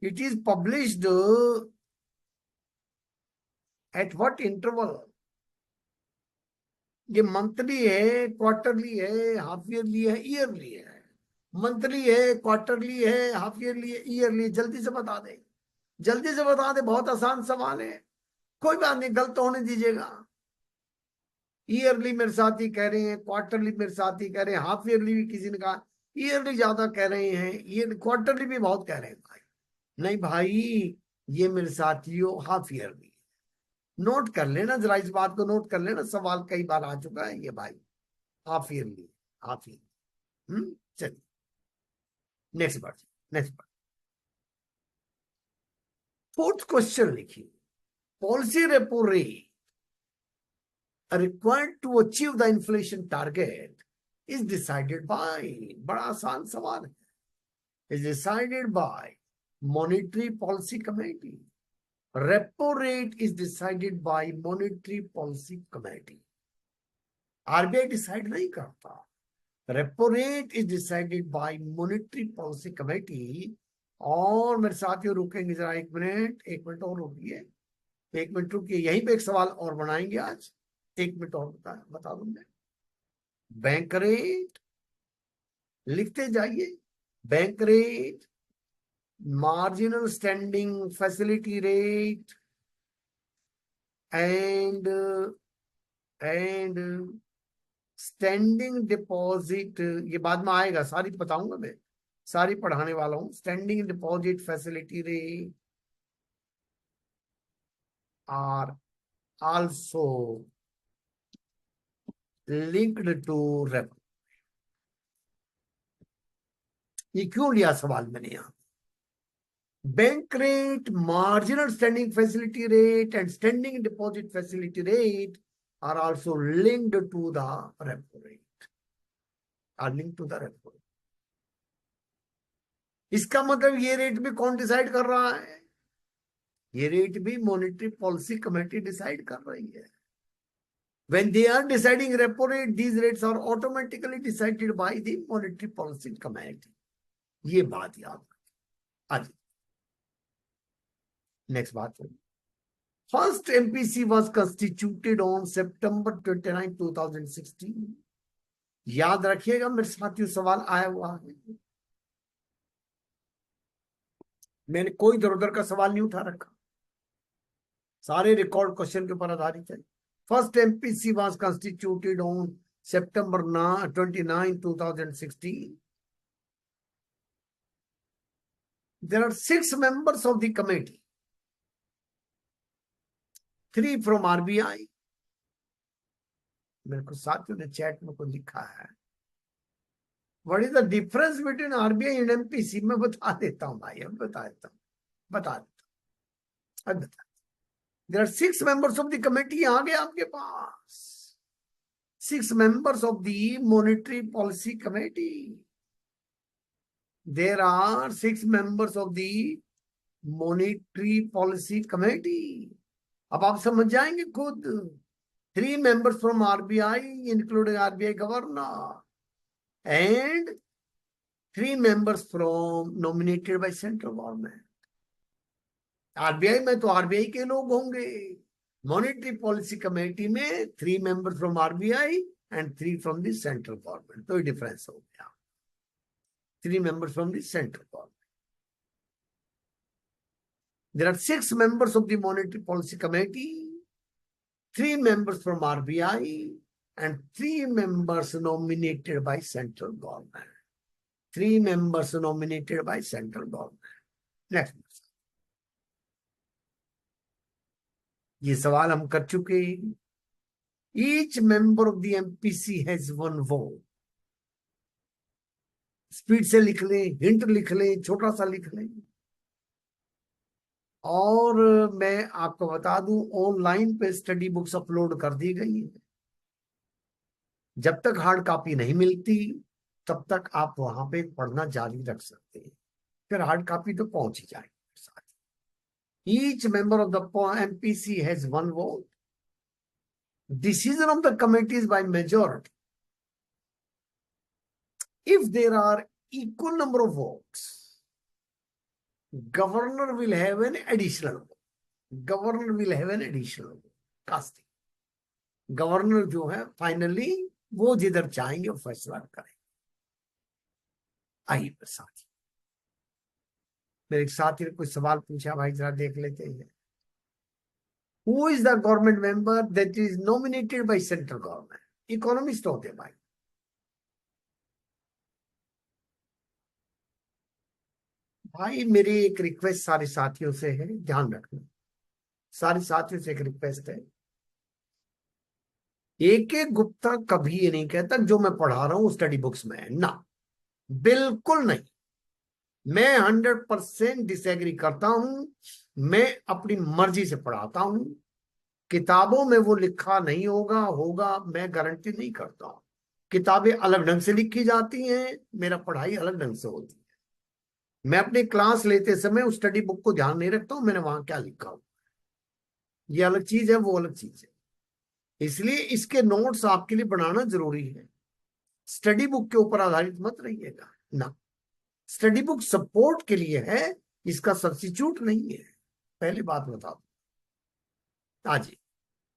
it is published at what interval? ये मंथली है, क्वार्टरली है, हाफ ईयरली है, ईयरली है? मंथली है, क्वार्टरली है, हाफ ईयरली है, ईयरली? जल्दी से बता दे, जल्दी से बता दे, बहुत आसान सवाल है, कोई बात नहीं, गलत होने दीजिएगा। ईयरली मेरे साथी कह रहे हैं, क्वार्टरली मेरे साथी कह रहे हैं, हाफ ईयरली भी किसी ने कहा, ईयरली ज्यादा कह रहे हैं, ये क्वार्टरली भी बहुत कह रहे हैं भाई। नहीं भाई, ये मेरे साथियों हाफ ईयरली। नोट कर लेना जरा, इस बात को नोट कर लेना, सवाल कई बार आ चुका है ये भाई, हाफ ईयरली, हाफ ईयरली। चलिए नेक्स्ट बात, नेक्स्ट बात। फोर्थ क्वेश्चन लिखिए, policy repo rate required to achieve the inflation target is decided by, बड़ा आसान सवाल है, is decided by monetary policy committee। repo rate is decided by monetary policy committee, RBI decide नहीं करता। Repo rate is decided bye monetary policy committee. और मेरे साथियों रुकेंगे जरा, एक मिनट, एक मिनट और रुकिए, एक मिनट रुकिए, यहीं पे एक सवाल और बनाएंगे आज, एक मिनट और बता दूंगा। बैंक रेट लिखते जाइए, bank rate, marginal standing facility rate, and standing deposit, ये बाद में आएगा, सारी बताऊंगा मैं, सारी पढ़ाने वाला हूं। Standing deposit facility rate are also linked to repo. ये क्यों लिया सवाल मैंने यहां? Bank rate, marginal standing facility rate and standing deposit facility rate are also linked to the repo rate, are linked to the repo rate. इसका मतलब ये rate भी कौन डिसाइड कर रहा है? ये रेट भी मॉनेटरी पॉलिसी कमेटी डिसाइड कर रही है। When they are deciding repo rate, these rates are automatically decided by the monetary policy committee. ये बात याद रखें। आज नेक्स्ट बात है, first MPC was constituted on सितंबर 29, 2016। याद रखिएगा मेरे साथियों, सवाल आया हुआ है, मैंने कोई इधर उधर का सवाल नहीं उठा रखा, सारे रिकॉर्ड क्वेश्चन के ऊपर आधारित है। First MPC was constituted on September 29, 2016। There are 6 members of the committee, 3 from RBI। मेरे को साथियों ने चैट में को लिखा है, what is the difference between RBI and MPC? मैं बता देता हूं भाई, अब बता देता हूं, बता देता हूं, अब बता। There are 6 members of the committee, आ गए आपके पास 6 members of the monetary policy committee। There are 6 members of the monetary policy committee। अब आप समझ जाएंगे खुद। 3 members from RBI, including RBI governor, and 3 members from nominated by central government। RBI में तो RBI के लोग होंगे, मॉनेटरी पॉलिसी कमेटी में 3 members from RBI and 3 from the central government। तो डिफरेंस हो गया, 3 members from the central government। There are 6 members of the monetary policy committee, 3 members from RBI and 3 members nominated by central government। 3 members nominated by central government। Next, ये सवाल हम कर चुके। Each member of the MPC has 1 vote। Speed से लिख लें, hint लिख लें, छोटा सा लिख लें। और मैं आपको बता दूं, ऑनलाइन पे स्टडी बुक्स अपलोड कर दी गई है। जब तक हार्ड कॉपी नहीं मिलती तब तक आप वहां पे पढ़ना जारी रख सकते हैं, फिर हार्ड कॉपी तो पहुंच ही जाएगी। Each member of the MPC has 1 vote। Decision of the committee is by majority। If there are equal number of votes, governor will have an additional vote। governor will have an additional vote, casting। Governor जो है finally वो जिधर चाहेंगे वो फैसला करें। आइए साथी, मेरे साथी ने कुछ सवाल पूछा, भाई जरा देख लेते हैं। Who is the government member that is nominated by central government? Economist होते हैं भाई। भाई मेरी एक रिक्वेस्ट सारे साथियों से है, ध्यान रखना, सारे साथियों से एक रिक्वेस्ट है। एक एक गुप्ता कभी ये नहीं कहता जो मैं पढ़ा रहा हूं स्टडी बुक्स में है ना, बिल्कुल नहीं। मैं 100% डिसएग्री करता हूं। मैं अपनी मर्जी से पढ़ाता हूं, किताबों में वो लिखा नहीं होगा मैं गारंटी नहीं करता हूं। किताबें अलग ढंग से लिखी जाती हैं, मेरा पढ़ाई अलग ढंग से होती है। मैं अपनी क्लास लेते समय उस स्टडी बुक को ध्यान नहीं रखता हूं मैंने वहां क्या लिखा हो, ये अलग चीज है, वो अलग चीज है। इसलिए इसके नोट्स आपके लिए बनाना जरूरी है। स्टडी बुक के ऊपर आधारित मत रहिएगा ना, स्टडी बुक सपोर्ट के लिए है, इसका सब्स्टिट्यूट नहीं है। पहली बात बता दो। आज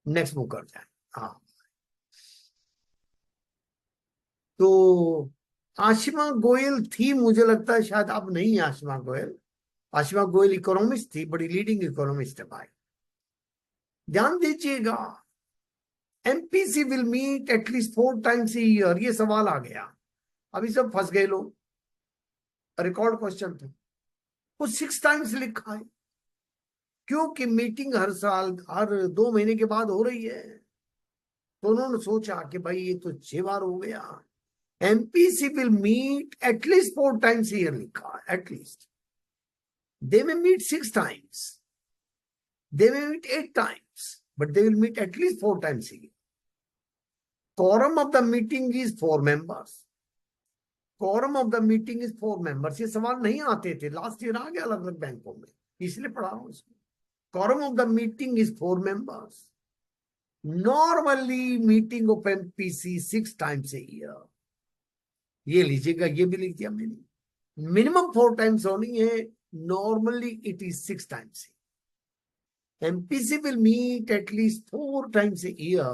नेक्स्ट बुक कर जाए। हाँ, तो आशिमा गोयल थी, मुझे लगता है शायद अब नहीं है आशिमा गोयल। आशिमा गोयल इकोनॉमिस्ट थी, बड़ी लीडिंग इकोनॉमिस्ट है भाई। ध्यान दीजिएगा, MPC will meet at least 4 times a year। ये सवाल आ गया, अभी सब फंस गए लोग, रिकॉर्ड क्वेश्चन था, वो 6 times लिखा है क्योंकि मीटिंग हर साल हर 2 महीने के बाद हो रही है। तो उन्होंने सोचा कि भाई ये तो 6 बार हो गया। MPC will meet at least 4 times a year लिखा, at least. They may meet 6 times, they may meet 8 times, but they will meet at least 4 times a year। Quorum of the meeting is 4 members। Quorum of the meeting is 4 members। ये सवाल नहीं आते थे, last year आ गया अलग अलग बैंकों में, इसलिए पढ़ा रहा हूं इसको। quorum of the meeting is 4 members. Normally meeting of MPC 6 times a year. ये लीजिएगा, ये भी लिख दिया मैंने. Minimum 4 times होनी है. Normally it is 6 times. MPC will meet at least 4 times a year.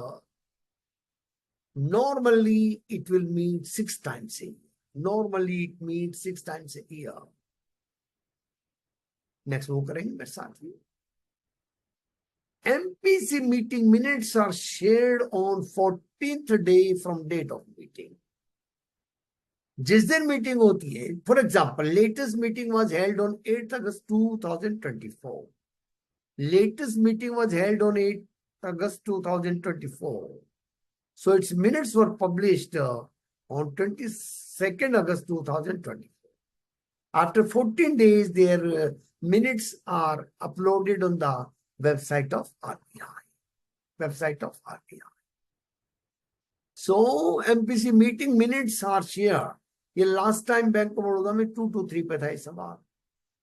Normally it will meet 6 times a year. Normally it meets 6 times a year. Next वो करेंगे मेरे साथ ही. MPC meeting minutes are shared on 14th day from date of meeting. जिस दिन meeting होती है, for example latest meeting was held on 8 August 2024. Latest meeting was held on 8 August 2024. So its minutes were published on 22nd August 2024. After 14 days, their minutes are uploaded on the website of RBI. Website of RBI. So MPC meeting minutes are shared. ये last time bank of Baroda में 2 to 3 पे था ये सवाल.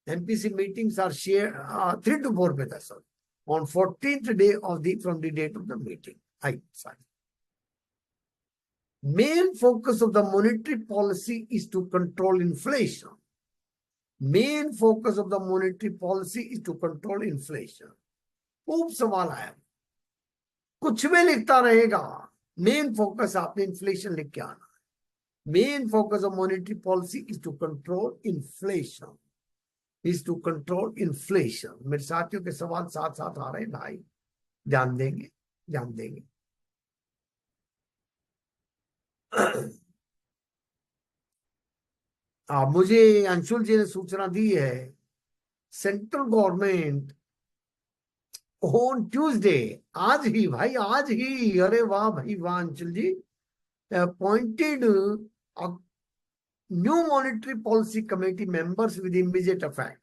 MPC meetings are shared 3 to 4 पे था sir. On 14th day of the from the date of the meeting. Sorry. Main focus of the monetary policy is to control inflation. Main focus of the monetary policy is to control inflation. खूब सवाल आया. कुछ भी लिखता रहेगा. Main focus आपने inflation लिख के आना. Main focus of monetary policy is to control inflation. Is to control inflation. मेरे साथियों के सवाल साथ साथ आ रहे हैं भाई. ध्यान देंगे, ध्यान देंगे. मुझे अंशुल जी ने सूचना दी है. सेंट्रल गवर्नमेंट ऑन ट्यूसडे, आज ही भाई, आज ही. अरे वाह भाई वाह Anshul ji. Appointed new monetary policy committee members with immediate effect.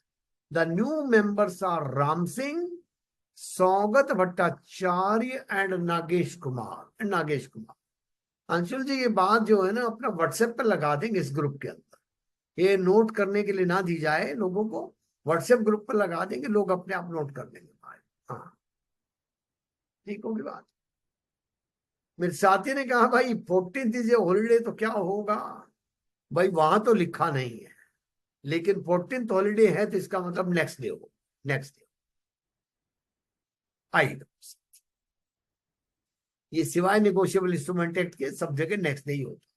The new members are Ram Singh, Saugat Bhattacharya and Nagesh Kumar. Anshul ji ये बात जो है ना अपना व्हाट्सएप पे लगा देंगे इस ग्रुप के अंदर. ये नोट करने के लिए ना दी जाए लोगों को. व्हाट्सएप ग्रुप पे लगा देंगे, लोग अपने आप नोट कर लेंगे भाई. हाँ ठीक होगी बात. मेरे साथी ने कहा भाई 14th इज हॉलीडे तो क्या होगा भाई. वहां तो लिखा नहीं है, लेकिन 14th हॉलीडे है तो इसका मतलब नेक्स्ट डे हो. Next day I. ये सिवाय नेगोशिएबल इंस्ट्रूमेंट एक्ट के सब जगह नेक्स्ट डे ही होता.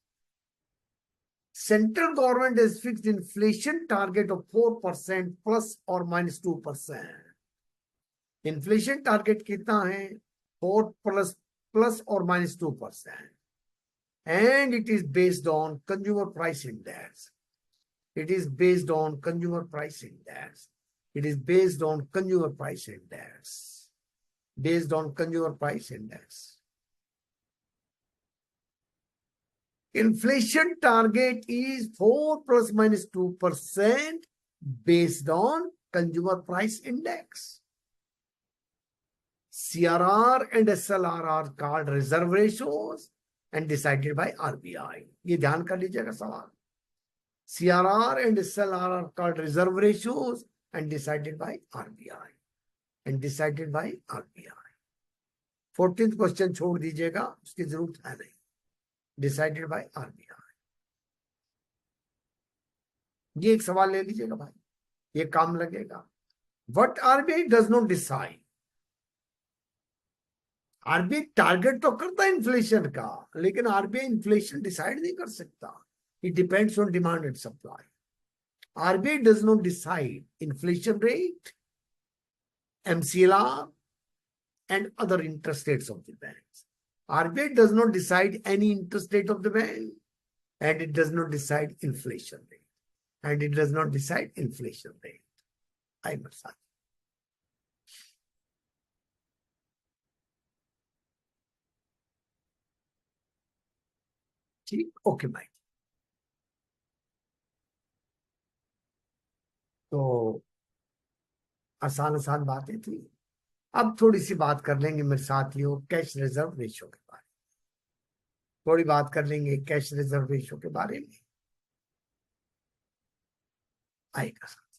Central government is fixed inflation target of 4% plus और माइनस 2%. इन्फ्लेशन टारगेट कितना है? 4 प्लस और minus 2%. And it is based on consumer price index. It is based on consumer price index. It is based on consumer price index. Based on consumer price index. Inflation target is 4 plus minus 2% based on consumer price index. CRR and SLR are called reserve ratios and decided by RBI. ये ध्यान कर लीजिएगा सवाल. CRR and SLR are called reserve ratios and decided by RBI. And decided by RBI. 14th question छोड़ दीजिएगा, उसकी जरूरत है नहीं. Decided by RBI. ये एक सवाल ले लीजिएगा भाई, ये काम लगेगा. What RBI does not decide. RBI target तो करता है इन्फ्लेशन का, लेकिन आरबीआई इन्फ्लेशन डिसाइड नहीं कर सकता. It depends on demand and supply. RBI does not decide inflation rate, MCLR and other interest rates of the banks. RBI does not decide any interest rate of the bank, and it does not decide inflation rate, and it does not decide inflation rate. I must say. ठीक, okay भाई. तो आसान आसान बातें थी. अब थोड़ी सी बात कर लेंगे मेरे साथियों कैश रिजर्व रेशियो के बारे में. थोड़ी बात कर लेंगे कैश रिजर्व रेशियो के बारे में. आएगा साथ.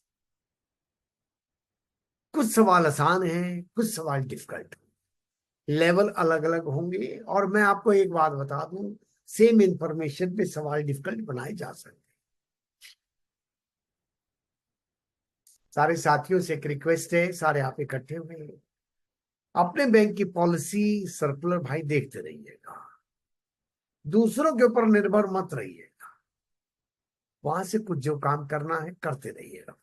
कुछ सवाल आसान हैं, कुछ सवाल डिफिकल्ट, लेवल अलग अलग होंगे। और मैं आपको एक बात बता दूं, सेम इंफॉर्मेशन पे सवाल डिफिकल्ट बनाए जा सकते हैं। सारे साथियों से एक रिक्वेस्ट है, सारे आप इकट्ठे हुए हैं, अपने बैंक की पॉलिसी सर्कुलर भाई देखते रहिएगा, दूसरों के ऊपर निर्भर मत रहिएगा, वहां से कुछ जो काम करना है करते रहिएगा।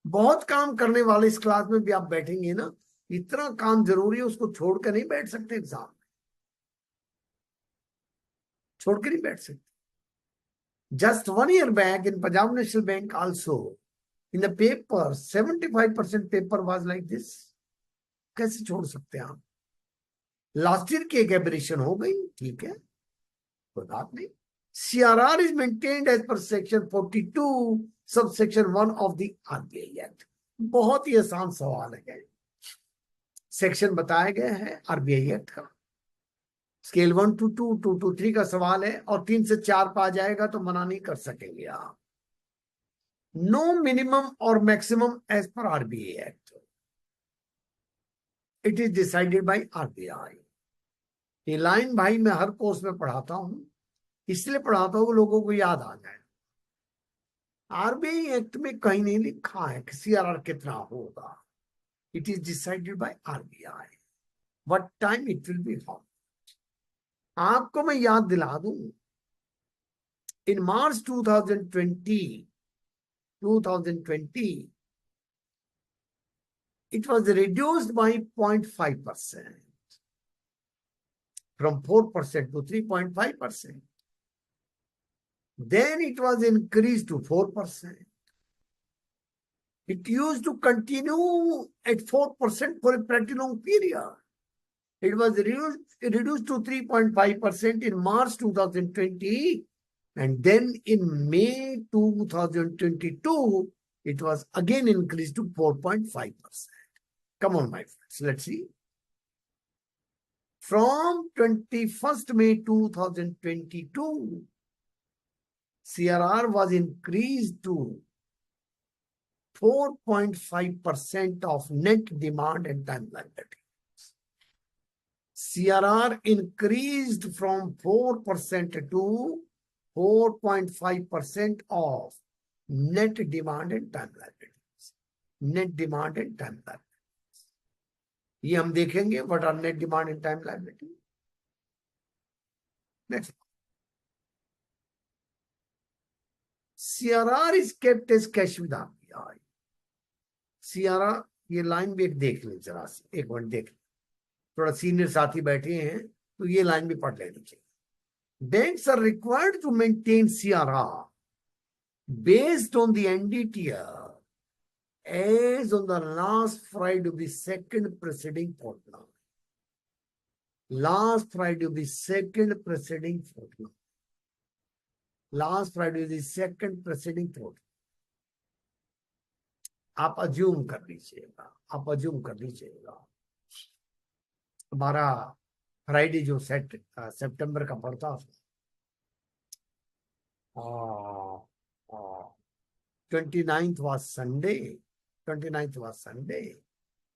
बहुत काम करने वाले इस क्लास में भी आप बैठेंगे ना, इतना काम जरूरी है, उसको छोड़ कर नहीं बैठ सकते एग्जाम में, छोड़ कर नहीं बैठ सकते। Just 1 year back in Punjab National Bank also, in the paper 75% paper was like this. कैसे छोड़ सकते हैं आप? लास्ट ईयर की एक एबरेशन हो गई, ठीक है, कोई बात नहीं। CRR is maintained as per section 42 subsection 1 of the RBI Act। बहुत ही आसान सवाल है, सेक्शन बताया गया है RBI एक्ट का। स्केल 1 to 2, 2 to 3 का सवाल है, और 3 से 4 पा जाएगा तो मना नहीं कर सकेंगे आप। नो मिनिमम और maximum as per RBI act, it is decided by RBI। ये लाइन भाई मैं हर कोर्स में पढ़ाता हूं, इसलिए पढ़ाता हूं लोगों को याद आ जाए। RBI एक्ट में कहीं नहीं लिखा है कि CRR कितना होगा, it is decided by RBI what time it will be how. आपको मैं याद दिला दूं, इन मार्च 2020 it was reduced by 0.5% from 4% to 3.5%. Then it was increased to 4%. It used to continue at 4% for a pretty long period. It was reduced to 3.5% in March 2020, and then in May 2022, it was again increased to 4.5%. Come on, my friends, let's see. From 21st May 2022, CRR was increased to 4.5% of net demand and time liability. CRR increased from 4% to 4.5% of net demand and time liabilities. Net demand and time liabilities. ये हम देखेंगे what are net demand and time liability. Next, CRR is kept as cash with RBI। CRR, ये line भी एक देख लें जरा सी, एक मिनट देख लें, थोड़ा सीनियर साथी बैठे हैं तो ये लाइन भी पढ़ लेनी चाहिए। Banks are required to maintain CRR based on the NDTR as on the last Friday of the second preceding fortnight. Last Friday of the second preceding fortnight. Last Friday of the second preceding fortnight. आप assume कर लीजिएगा, आप assume कर लीजिएगा हमारा Friday जो सितंबर का पड़ता था, 29th was Sunday. 29th was Sunday.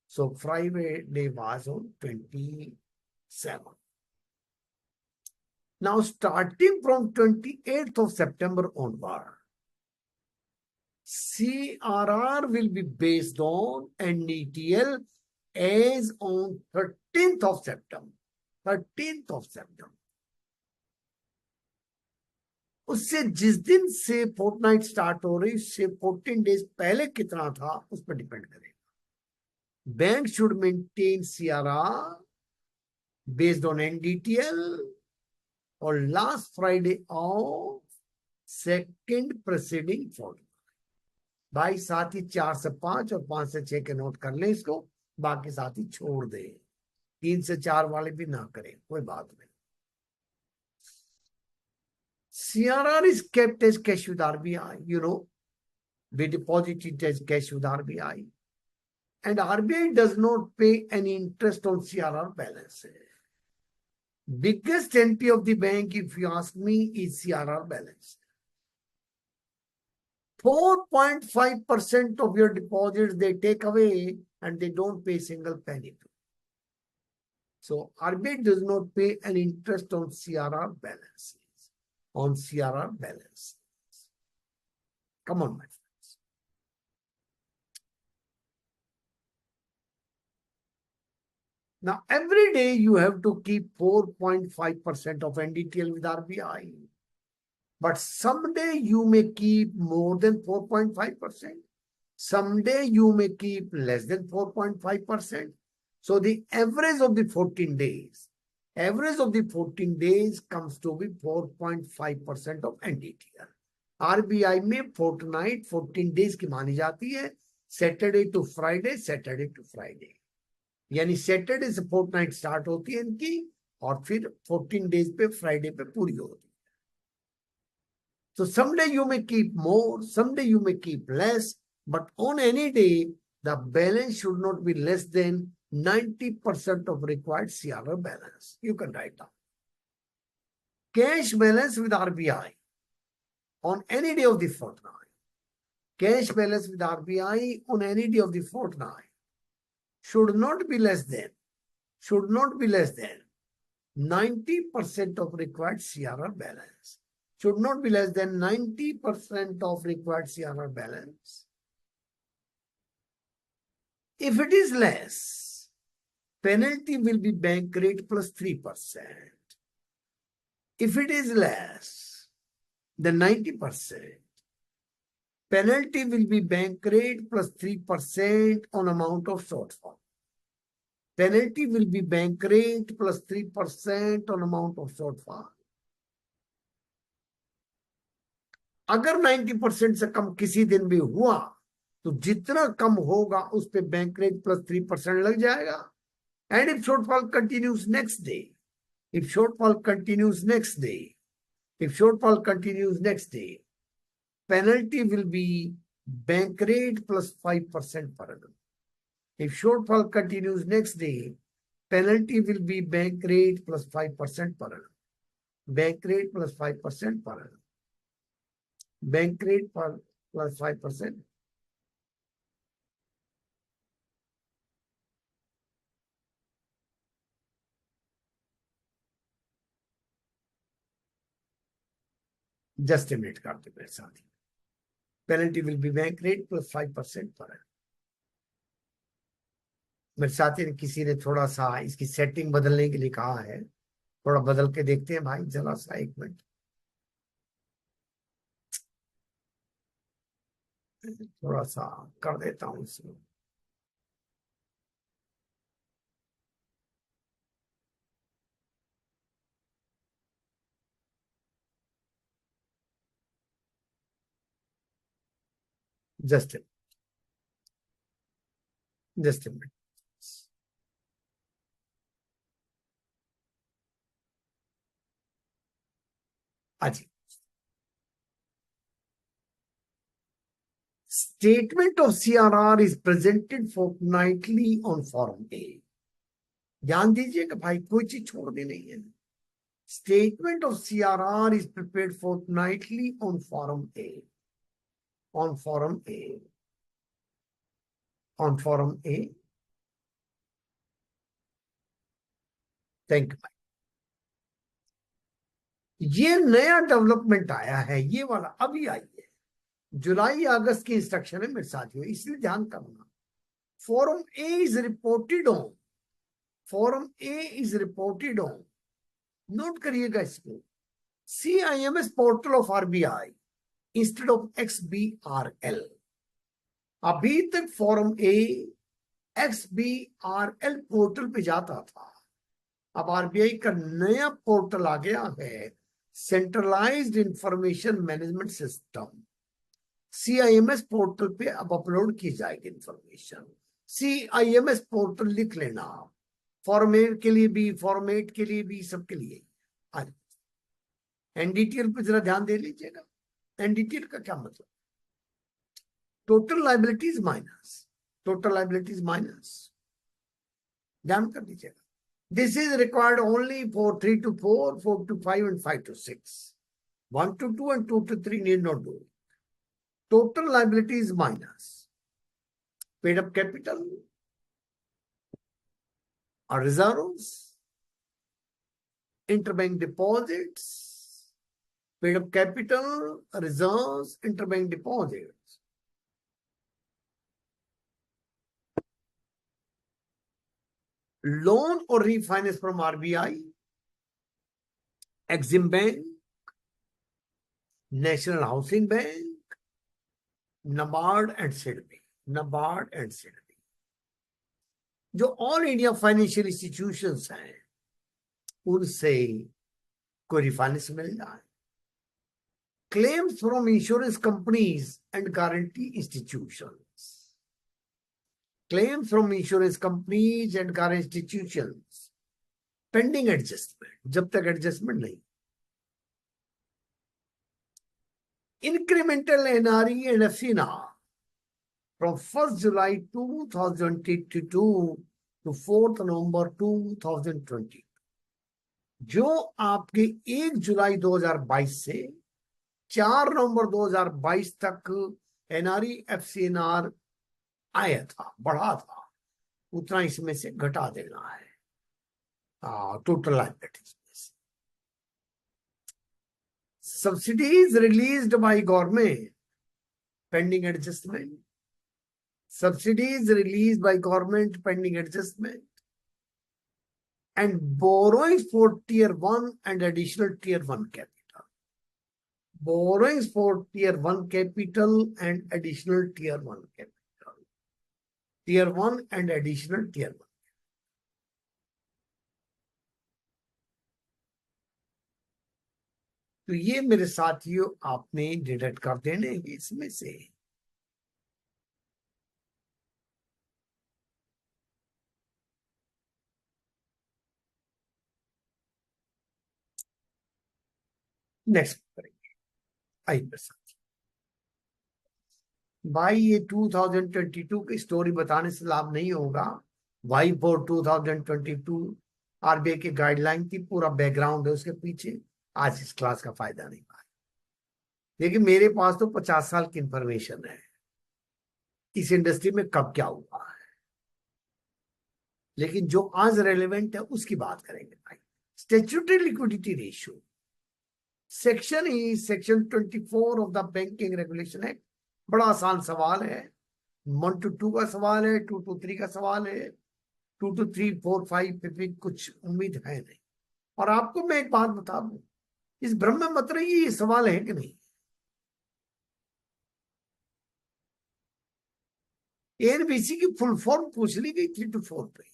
So Friday was on 27th. Now starting from 28th of September onward, CRR will be based on NDTL as on 13th of September. 13th of September. उससे जिस दिन से Fortnite start हो रही उससे 14 days पहले कितना था उस पर डिपेंड करेगा। Bank should maintain CRR based on NDTL और last Friday of second preceding fortnight. भाई साथी 4 से 5 और 5 से 6 के नोट कर ले इसको, बाकी साथी छोड़ दे, 3 से 4 वाले भी ना करें, कोई बात नहीं। CRR is kept as cash with RBI. You know, we deposit it as cash with RBI. And RBI does not pay any interest on CRR balances. Biggest NP of the bank, if you ask me, is CRR balance. 4.5% of your deposits they take away and they don't pay single penny. So RBI does not pay an interest on CRR balances. On CRR balances. Come on, my friends. Now, every day you have to keep 4.5% of NDTL with RBI. But someday you may keep more than 4.5%. Someday you may keep less than 4.5%. So the average of the 14 days, comes to be 4.5% of NDTL. RBI में fortnight 14 days की मानी जाती है, Saturday to Friday, Saturday to Friday. यानी Saturday से fortnight start होती है इनकी और फिर 14 days पे Friday पे पूरी होती है. So someday you may keep more, someday you may keep less, but on any day, the balance should not be less than 90% of required CRR balance. You can write down. Cash balance with RBI on any day of the fortnight. Cash balance with RBI on any day of the fortnight should not be less than 90% of required CRR balance. Should not be less than 90% of required CRR balance. If it is less, penalty will be bank rate plus 3%. If it is less than 90%, penalty will be bank rate plus 3% on amount of shortfall. Penalty will be bank rate plus 3% on amount of shortfall. अगर 90% से कम किसी दिन भी हुआ तो जितना कम होगा उस पे बैंक रेट प्लस 3% लग जाएगा. And if shortfall continues next day, penalty will be bank rate plus 5% per annum. If shortfall continues next day, penalty will be bank rate plus 5% per annum. Bank rate plus 5% per annum. Bank rate plus 5%. Just a minute, करते मेरे साथ. Penalty will be bank rate plus 5% per annum. मेरे साथी ने किसी ने थोड़ा सा इसकी सेटिंग बदलने के लिए कहा है. थोड़ा बदल के देखते हैं भाई, जरा सा 1 मिनट. थोड़ा सा कर देता हूं इसमें. Just a minute. Aji. Statement of CRR is presented fortnightly on Form A. ध्यान दीजिएगा भाई, कोई चीज छोड़नी नहीं है. Statement of CRR is prepared fortnightly on Form A. On Form A. On Form A. Thank you. ये नया डेवलपमेंट आया है, ये वाला अभी आई है. जुलाई अगस्त की इंस्ट्रक्शन है मेरे साथियों, इसलिए ध्यान करना. Form A is reported on. Form A is reported on. Note करिएगा इसको. CIMS portal of RBI instead of XBRL. अभी तक फॉर्म A XBRL पोर्टल पे जाता था. अब RBI का नया पोर्टल आ गया है, centralised information management system. CIMS portal पे अब अपलोड की जाएगी इंफॉर्मेशन. CIMS पोर्टल लिख लेना. फॉर्मेट के लिए भी, फॉर्मेट के लिए भी, सबके लिए. NDTL पे जरा ध्यान दे लीजिएगा. NDTL का क्या मतलब? Total liabilities minus. Total liabilities minus. ध्यान कर लीजिएगा. This is required only for 3 to 4, 4 to 5, and 5 to 6. 1 to 2 and 2 to 3 need not do it. Total liability is minus. Paid up capital or reserves, interbank deposits, paid up capital, reserves, interbank deposits. Loan or refinance from RBI, Exim Bank, National Housing Bank, NABARD and SIDBI. NABARD and SIDBI. जो all India financial institutions हैं उनसे कोई refinance मिल जाए. Claims from insurance companies and guarantee institutions. Claims from insurance companies and guarantee institutions. Pending adjustment. जब तक adjustment नहीं. Incremental NRE and FCNR from 1st July 2022 to 4th November 2020. जो आपके 1 जुलाई 2022 से 4 नवंबर 2022 तक एनआरई एफसीएनआर आया था, बढ़ा था, उतना इसमें से घटा देना है टोटल लायबिलिटीज में से. Subsidies released by government pending adjustment. Subsidies released by government pending adjustment, and borrowings for tier 1 and additional tier 1 capital. Borrowings for tier 1 capital and additional tier 1 capital. Tier 1 and additional tier 1. तो ये मेरे साथियों आपने deduct कर देने इसमें से. Next करेंगे. आइए मेरे साथ. भाई ये 2022 की स्टोरी बताने से लाभ नहीं होगा. वाई फॉर 2022 आरबीआई की गाइडलाइन थी, पूरा बैकग्राउंड है उसके पीछे. आज इस क्लास का फायदा नहीं पाया. देखिए मेरे पास तो 50 साल की इंफॉर्मेशन है इस इंडस्ट्री में कब क्या हुआ है, लेकिन जो आज रेलेवेंट है उसकी बात करेंगे. भाई statutory liquidity ratio section 24 of the banking regulation act. बड़ा आसान सवाल है. 1 to 2 का सवाल है, 2 to 3 का सवाल है, 2 to 3, 4, 5 पे भी कुछ उम्मीद है नहीं. और आपको मैं एक बात बता दूं, इस भ्रम में मत रहिए ये सवाल है कि नहीं. एनबीसी की फुल फॉर्म पूछ ली गई 3 to 4 पे.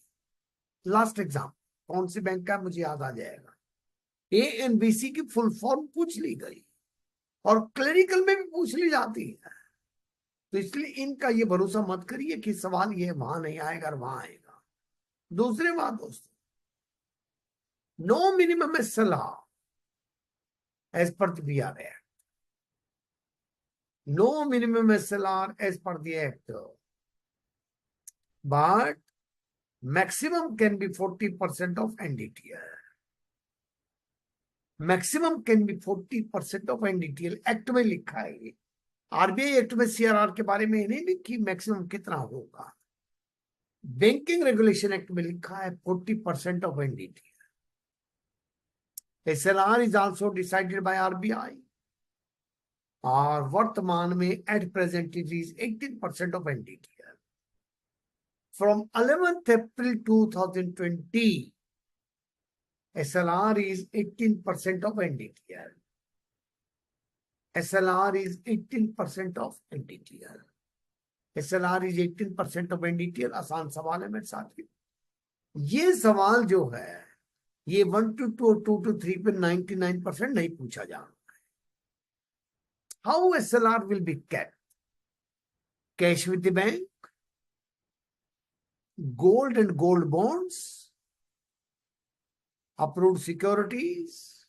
लास्ट एग्जाम कौन सी बैंक का मुझे याद आ जाएगा. एएनबीसी की फुल फॉर्म पूछ ली गई और क्लरिकल में भी पूछ ली जाती है. तो इसलिए इनका ये भरोसा मत करिए कि सवाल ये वहां नहीं आएगा और वहां आएगा. दूसरी बात दोस्तों, no minimum SLR as per the BR act. No minimum SLR as per the act, but maximum can be 40% of NDTL. Maximum can be 40% of NDTL. Act में लिखा है. आरबीआई एक्ट में सीआरआर के बारे में नहीं लिखी मैक्सिमम कितना होगा. बैंकिंग रेगुलेशन एक्ट में लिखा है 40% of NDTL. SLR is also decided by RBI और वर्तमान में at present it is 18% of NDTL. From 11th April 2020 SLR is 18% of NDTL. SLR is 18% of NDTL. SLR is 18% of NDTL. आसान सवाल है मेरे साथ. ये सवाल जो है ये 1 to 2, 2 to 3 पे 99% नहीं पूछा जा रहा है. How SLR will be kept? Cash with the bank, gold and gold bonds, approved securities,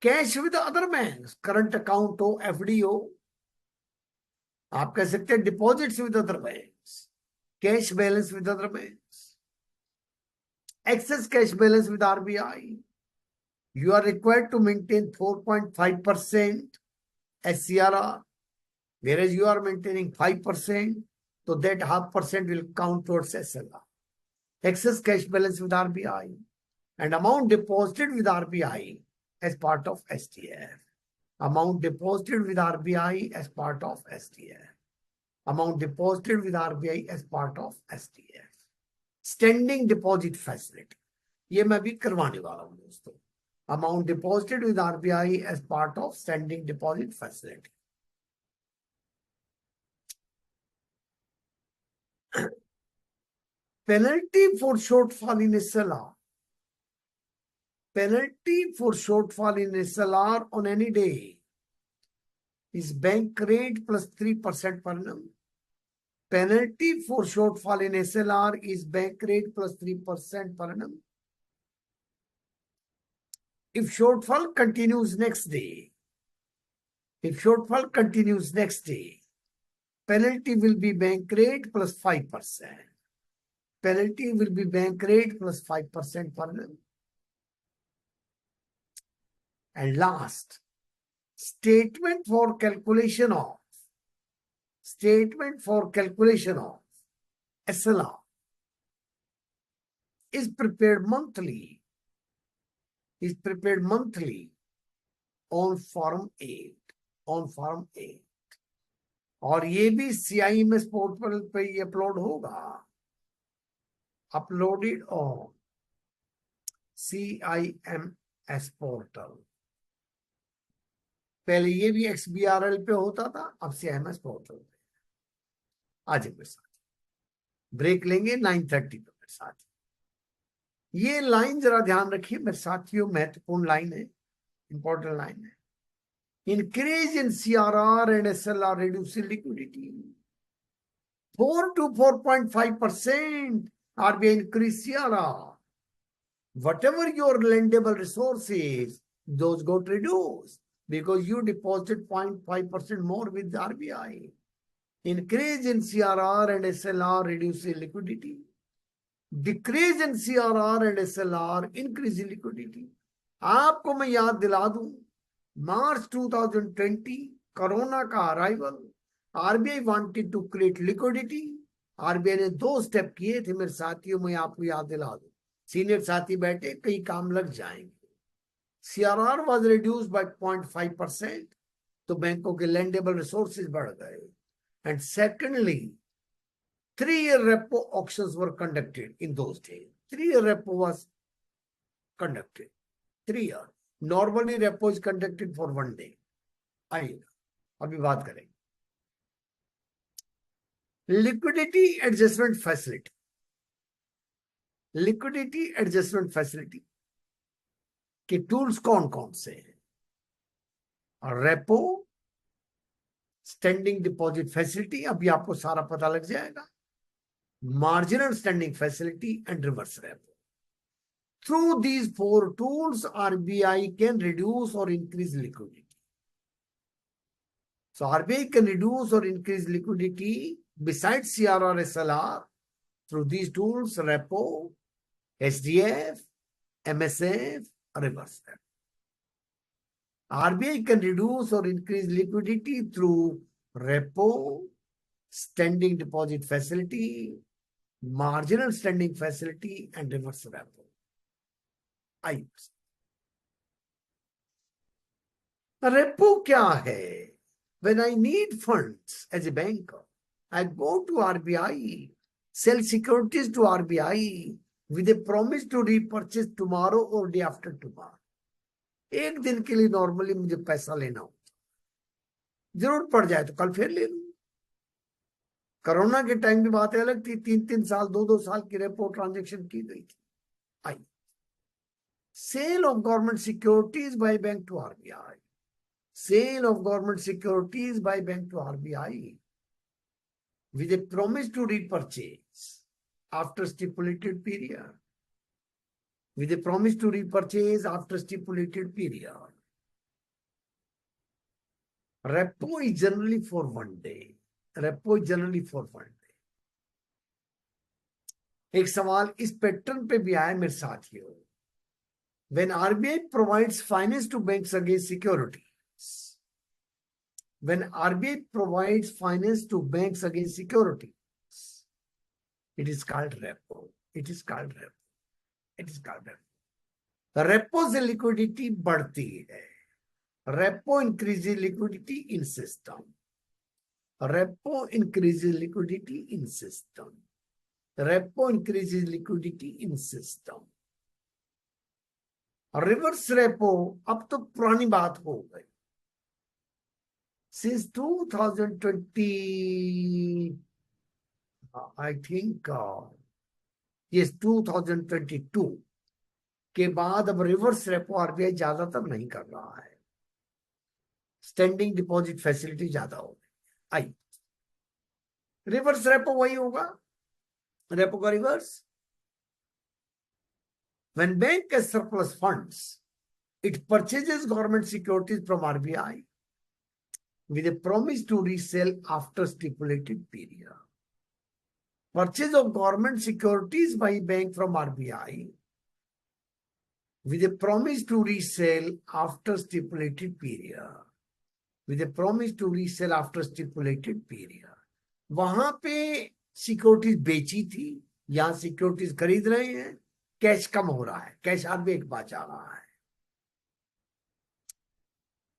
cash with the other banks, current account हो, FD हो, आप कह सकते हैं deposits with other banks, cash balance with other banks, excess cash balance with RBI. You are required to maintain 4.5% SCRR, whereas you are maintaining 5%, so that 0.5% will count towards SLR. excess cash balance with RBI, and amount deposited with RBI as part of STF. Amount deposited with RBI as part of STF. Amount deposited with RBI as part of STF. Standing deposit facility. ये मैं भी करवाने वाला हूं दोस्तों. Amount deposited with RBI as part of standing deposit facility. Penalty for shortfall in SLR. Penalty for shortfall in SLR on any day is bank rate plus 3% per annum. Penalty for shortfall in SLR is bank rate plus 3% per annum. If shortfall continues next day, penalty will be bank rate plus 5%. Penalty will be bank rate plus 5% per annum. And last, statement for calculation of SLR is prepared monthly on Form 8. और ये भी CIMS portal पे ये upload होगा. Uploaded on CIMS portal. पहले ये भी XBRL पे होता था, अब CIMS पोर्टल पे. आज मेरे साथ ब्रेक लेंगे 9:30 पे मेरे साथ. ये लाइन जरा ध्यान रखिए मेरे साथियों, महत्वपूर्ण लाइन है, इंपॉर्टेंट लाइन है. Increase in CRR and SLR reducing liquidity. 4 to 4.5% RBI increase CRR. Whatever your lendable resources, those got reduced because you deposited 0.5% more with the RBI. Increase in CRR and SLR reducing liquidity. Decrease in CRR and SLR increase in liquidity. आपको मैं याद दिला दूं, March 2020 corona का arrival, RBI wanted to create liquidity. RBI ने 2 step किए थे मेरे साथियों, मैं आपको याद दिला दूं. सीनियर साथी बैठे, कई काम लग जाएंगे. CRR was reduced by 0.5%, तो बैंकों के lendable resources बढ़ गए. And secondly, 3-year repo auctions were conducted in those days. 3-year repo was conducted. 3 year. Normally repo is conducted for 1 day. आइएगा, अभी बात करेंगे. Liquidity adjustment facility. Liquidity adjustment facility के टूल्स कौन कौन से हैं? रेपो, स्टैंडिंग डिपॉजिट फैसिलिटी, अभी आपको सारा पता लग जाएगा. Marginal standing facility and reverse repo. Through these 4 tools, RBI can reduce or increase liquidity. So RBI can reduce or increase liquidity besides CRR, SLR through these tools: repo, SDF, MSF, reverse repo. RBI can reduce or increase liquidity through repo, standing deposit facility, marginal standing facility, and reverse repo. Repo क्या है? When I need funds as a banker, I go to RBI, sell securities to RBI with a promise to repurchase tomorrow or day after tomorrow. एक दिन के लिए normally मुझे पैसा लेना होता, जरूरत पड़ जाए तो कल फिर ले लूं. कोरोना के टाइम की बात अलग थी, 3-3 साल 2-2 साल की रेपो ट्रांजैक्शन की गई थी. I sale of government securities by bank to RBI. Sale of government securities by bank to RBI with a promise to repurchase after stipulated period. With a promise to repurchase after stipulated period. Repo is generally for 1 day. Repo is generally for 1 day. एक सवाल इस pattern पे भी आया मेरे साथियों. When RBI provides finance to banks against securities, when RBI provides finance to banks against securities, it is called repo. It is called repo. It is called repo. Repo से liquidity बढ़ती है. Repo increases liquidity in system. Repo increases liquidity in system. Repo increases liquidity in system. Reverse repo अब तो पुरानी बात हो गई. Since 2020, I think, yes, 2022 के बाद अब रिवर्स रेपो आरबीआई ज्यादातर नहीं कर रहा है. स्टैंडिंग डिपॉजिट फैसिलिटी ज्यादा हो गई. आई रिवर्स रेपो वही होगा. रेपो का reverse. When bank has surplus funds, it purchases government securities from RBI with a promise to resell after stipulated period. Purchase of government securities by bank from RBI with a promise to resell after stipulated period. With a promise to resell after stipulated period. वहां पे securities बेची थी, यहां securities खरीद रहे हैं. Cash कम हो रहा है, कैश आरबीआई के पास जा रहा है.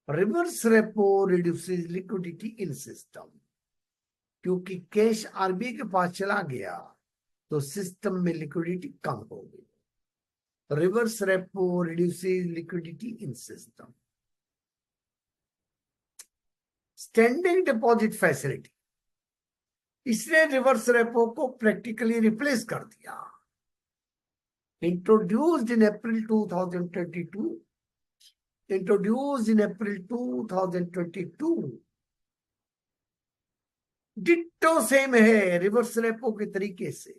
रिवर्स रेपो रिड्यूसेस लिक्विडिटी इन सिस्टम. क्योंकि कैश आरबीआई के पास चला गया तो सिस्टम में लिक्विडिटी कम हो गई. रिवर्स रेपो रिड्यूसेस लिक्विडिटी इन सिस्टम. स्टैंडिंग डिपॉजिट फैसिलिटी, इसने रिवर्स रेपो को प्रैक्टिकली रिप्लेस कर दिया. Introduced in April 2022. Introduced in April 2022. Ditto same है रिवर्स रेपो के तरीके से.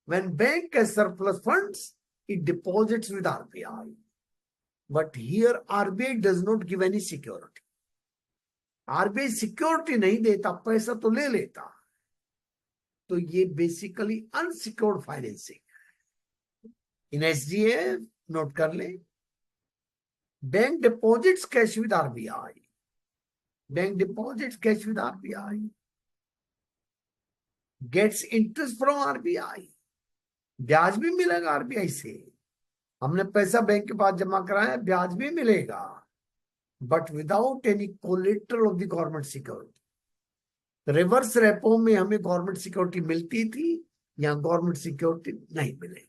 When bank has surplus funds, it deposits with RBI. But here RBI does not give any security. RBI security नहीं देता, पैसा तो ले लेता. तो ये basically unsecured financing. In SDF note कर ले. Bank deposits cash with RBI. Bank deposits cash with RBI. Gets interest from RBI. ब्याज भी मिलेगा आरबीआई से. हमने पैसा बैंक के पास जमा कराया, ब्याज भी मिलेगा. But without any collateral of the government security. Reverse repo में हमें गवर्नमेंट सिक्योरिटी मिलती थी, यहां गवर्नमेंट सिक्योरिटी नहीं मिलेगी.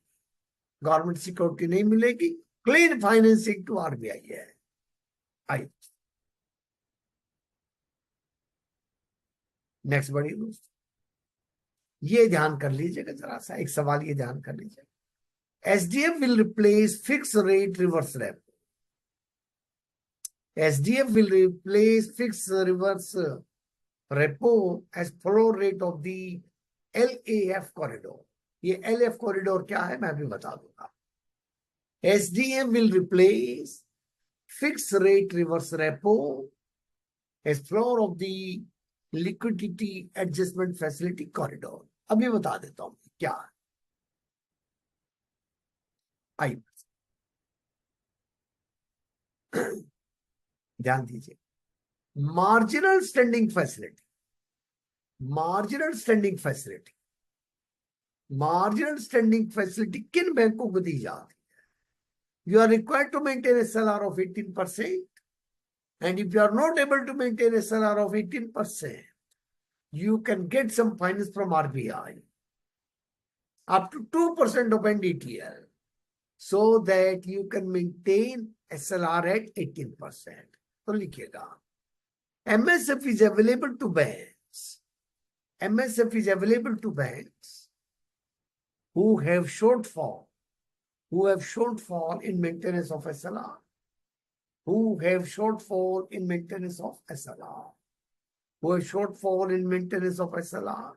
गवर्नमेंट सिक्योरिटी नहीं मिलेगी. क्लीन फाइनेंसिंग टू आरबीआई है. आई नेक्स्ट बढ़िए दोस्त, ये ध्यान कर लीजिएगा जरा सा. एक सवाल ये ध्यान कर लीजिएगा. SDF will replace fix rate reverse repo. SDF will replace fixed reverse repo as floor rate of the LAF corridor. ये LF corridor क्या है मैं भी बता दूंगा. SDF will replace fixed rate reverse repo as floor of the liquidity adjustment facility corridor. अभी बता देता हूं क्या है. आई ध्यान दीजिए. Marginal standing facility. Marginal standing facility. Marginal standing facility किन बैंकों को दी जाती है? You are required to maintain SLR of 18%, and if you are not able to maintain SLR of 18%, you can get some finance from RBI up to 2% of NDTL, so that you can maintain SLR at 18%. तो लिखिएगा, MSF is available to banks. MSF is available to banks who have shortfall in maintenance of SLR. Who have shortfall in maintenance of SLR. Who have shortfall in maintenance of SLR.